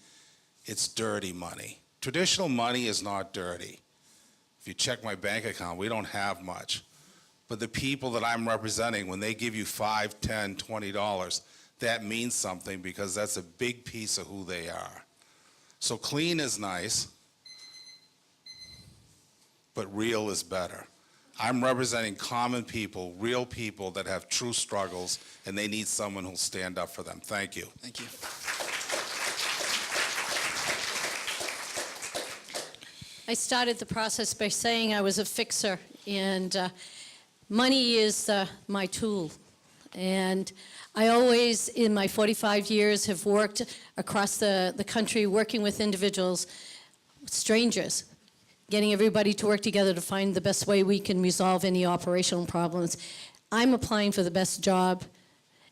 it's dirty money. Traditional money is not dirty. If you check my bank account, we don't have much. But the people that I'm representing, when they give you $5, $10, $20, that means something because that's a big piece of who they are. So clean is nice, but real is better. I'm representing common people, real people that have true struggles, and they need someone who'll stand up for them. Thank you. Thank you. I started the process by saying I was a fixer, and money is my tool. And I always, in my 45 years, have worked across the country working with individuals, strangers, getting everybody to work together to find the best way we can resolve any operational problems. I'm applying for the best job,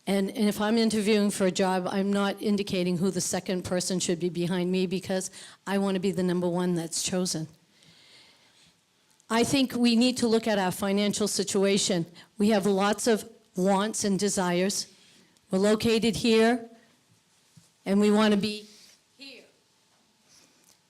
and if I'm interviewing for a job, I'm not indicating who the second person should be behind me because I want to be the number one that's chosen. I think we need to look at our financial situation. We have lots of wants and desires. We're located here, and we want to be here.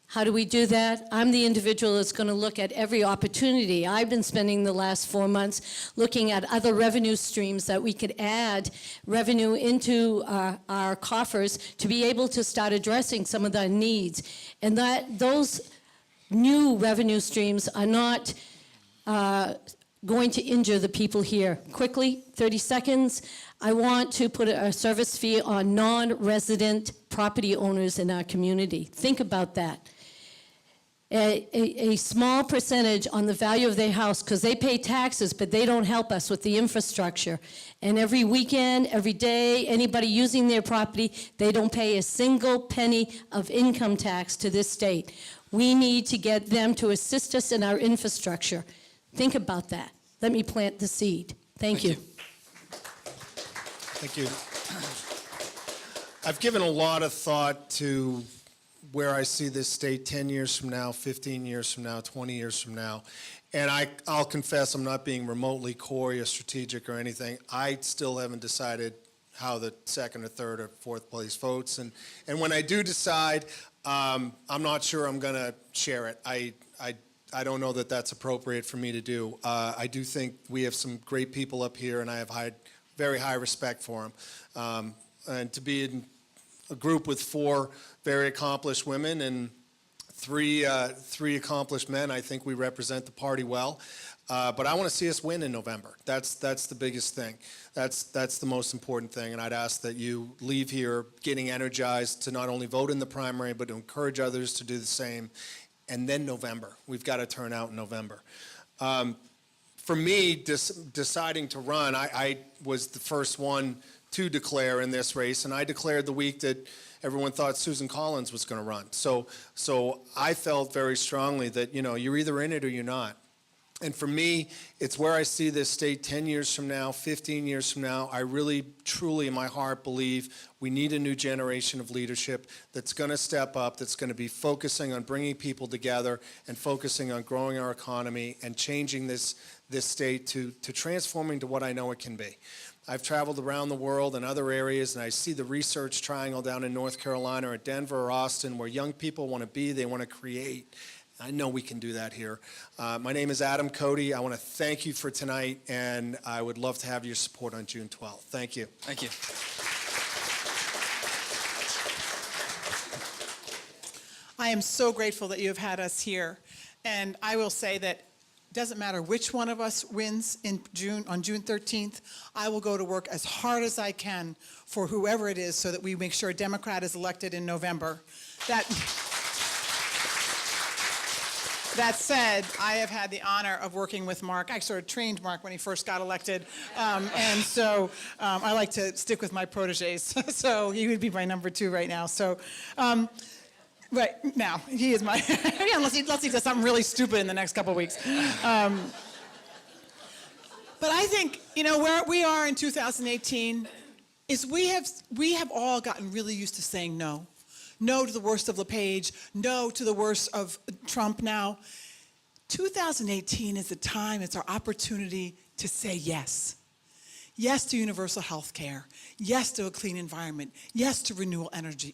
How do we do that? I'm the individual that's going to look at every opportunity. I've been spending the last 4 months looking at other revenue streams that we could add revenue into our coffers to be able to start addressing some of the needs. And that those new revenue streams are not going to injure the people here. Quickly, 30 seconds. I want to put a service fee on non-resident property owners in our community. Think about that. A small percentage on the value of their house because they pay taxes, but they don't help us with the infrastructure. And every weekend, every day, anybody using their property, they don't pay a single penny of income tax to this state. We need to get them to assist us in our infrastructure. Think about that. Let me plant the seed. Thank you. Thank you. I've given a lot of thought to where I see this state 10 years from now, 15 years from now, 20 years from now. And I'll confess I'm not being remotely coy or strategic or anything. I still haven't decided how the second or third or fourth place votes. And when I do decide, I'm not sure I'm going to share it. I don't know that that's appropriate for me to do. I do think we have some great people up here, and I have very high respect for them. And to be in a group with 4 very accomplished women and three accomplished men. I think we represent the party well. But I want to see us win in November. That's the biggest thing. That's the most important thing. And I'd ask that you leave here getting energized to not only vote in the primary, but to encourage others to do the same. And then November. We've got to turn out in November. For me, deciding to run, I was the first one to declare in this race, and I declared the week that everyone thought Susan Collins was going to run. So I felt very strongly that, you're either in it or you're not. And for me, it's where I see this state 10 years from now, 15 years from now. I really, truly, in my heart, believe we need a new generation of leadership that's going to step up, that's going to be focusing on bringing people together and focusing on growing our economy and changing this state to transforming to what I know it can be. I've traveled around the world and other areas, and I see the research triangle down in North Carolina or Denver or Austin where young people want to be, they want to create. I know we can do that here. My name is Adam Cody. I want to thank you for tonight, and I would love to have your support on June 12th. Thank you. Thank you. I am so grateful that you have had us here. And I will say that it doesn't matter which one of us wins on June 13th, I will go to work as hard as I can for whoever it is so that we make sure a Democrat is elected in November. That said, I have had the honor of working with Mark. I sort of trained Mark when he first got elected. And so I like to stick with my proteges. So he would be my number 2 right now. So, right now, he is my, unless he does something really stupid in the next couple of weeks. But I think, where we are in 2018 is we have all gotten really used to saying no. No to the worst of LePage, no to the worst of Trump now. 2018 is the time, it's our opportunity to say yes. Yes to universal health care. Yes to a clean environment. Yes to renewable energy.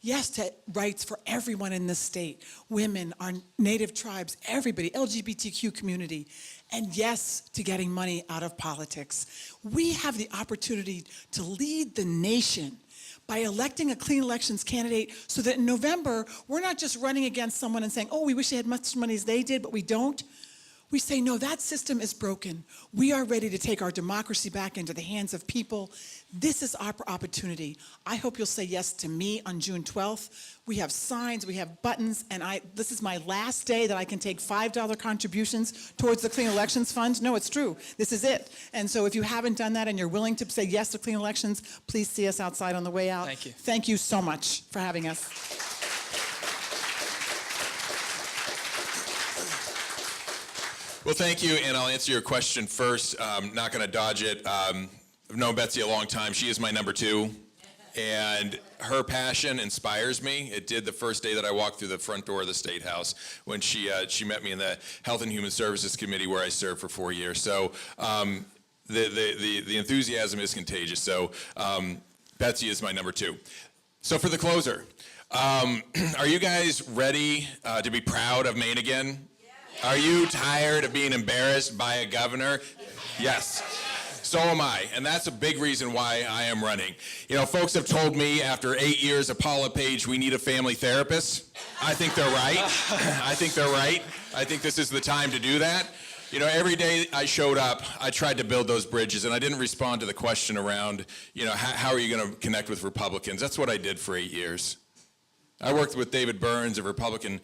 Yes to rights for everyone in this state. Women, our native tribes, everybody, LGBTQ community. And yes to getting money out of politics. We have the opportunity to lead the nation by electing a clean elections candidate so that in November, we're not just running against someone and saying, oh, we wish they had much money as they did, but we don't. We say, no, that system is broken. We are ready to take our democracy back into the hands of people. This is our opportunity. I hope you'll say yes to me on June 12th. We have signs, we have buttons, and this is my last day that I can take $5 contributions towards the Clean Elections Fund. No, it's true. This is it. And so if you haven't done that and you're willing to say yes to clean elections, please see us outside on the way out. Thank you. Thank you so much for having us. Well, thank you, and I'll answer your question first. Not going to dodge it. I've known Betsy a long time. She is my number 2, and her passion inspires me. It did the first day that I walked through the front door of the State House when she met me in the Health and Human Services Committee where I served for 4 years. So the enthusiasm is contagious. So Betsy is my number 2. So for the closer, are you guys ready to be proud of Maine again? Are you tired of being embarrassed by a governor? Yes. So am I, and that's a big reason why I am running. Folks have told me after 8 years of Paula Page, we need a family therapist. I think they're right. I think this is the time to do that. Every day I showed up, I tried to build those bridges, and I didn't respond to the question around, how are you going to connect with Republicans? That's what I did for 8 years. I worked with David Burns, a Republican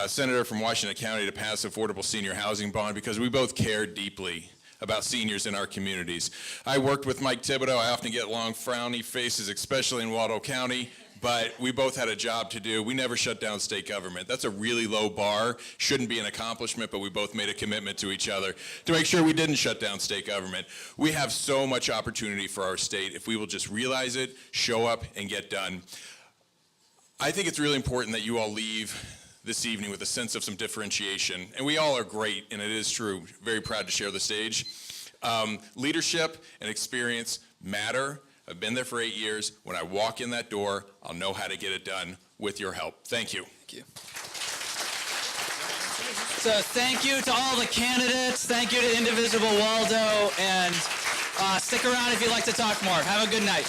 senator from Washington County, to pass affordable senior housing bond because we both cared deeply about seniors in our communities. I worked with Mike Thibodeau. I often get long, frowny faces, especially in Waldo County, but we both had a job to do. We never shut down state government. That's a really low bar. Shouldn't be an accomplishment, but we both made a commitment to each other to make sure we didn't shut down state government. We have so much opportunity for our state if we will just realize it, show up, and get done. I think it's really important that you all leave this evening with a sense of some differentiation. And we all are great, and it is true. Very proud to share the stage. Leadership and experience matter. I've been there for 8 years. When I walk in that door, I'll know how to get it done with your help. Thank you. Thank you. So thank you to all the candidates. Thank you to Indivisible Waldo. And stick around if you'd like to talk more. Have a good night.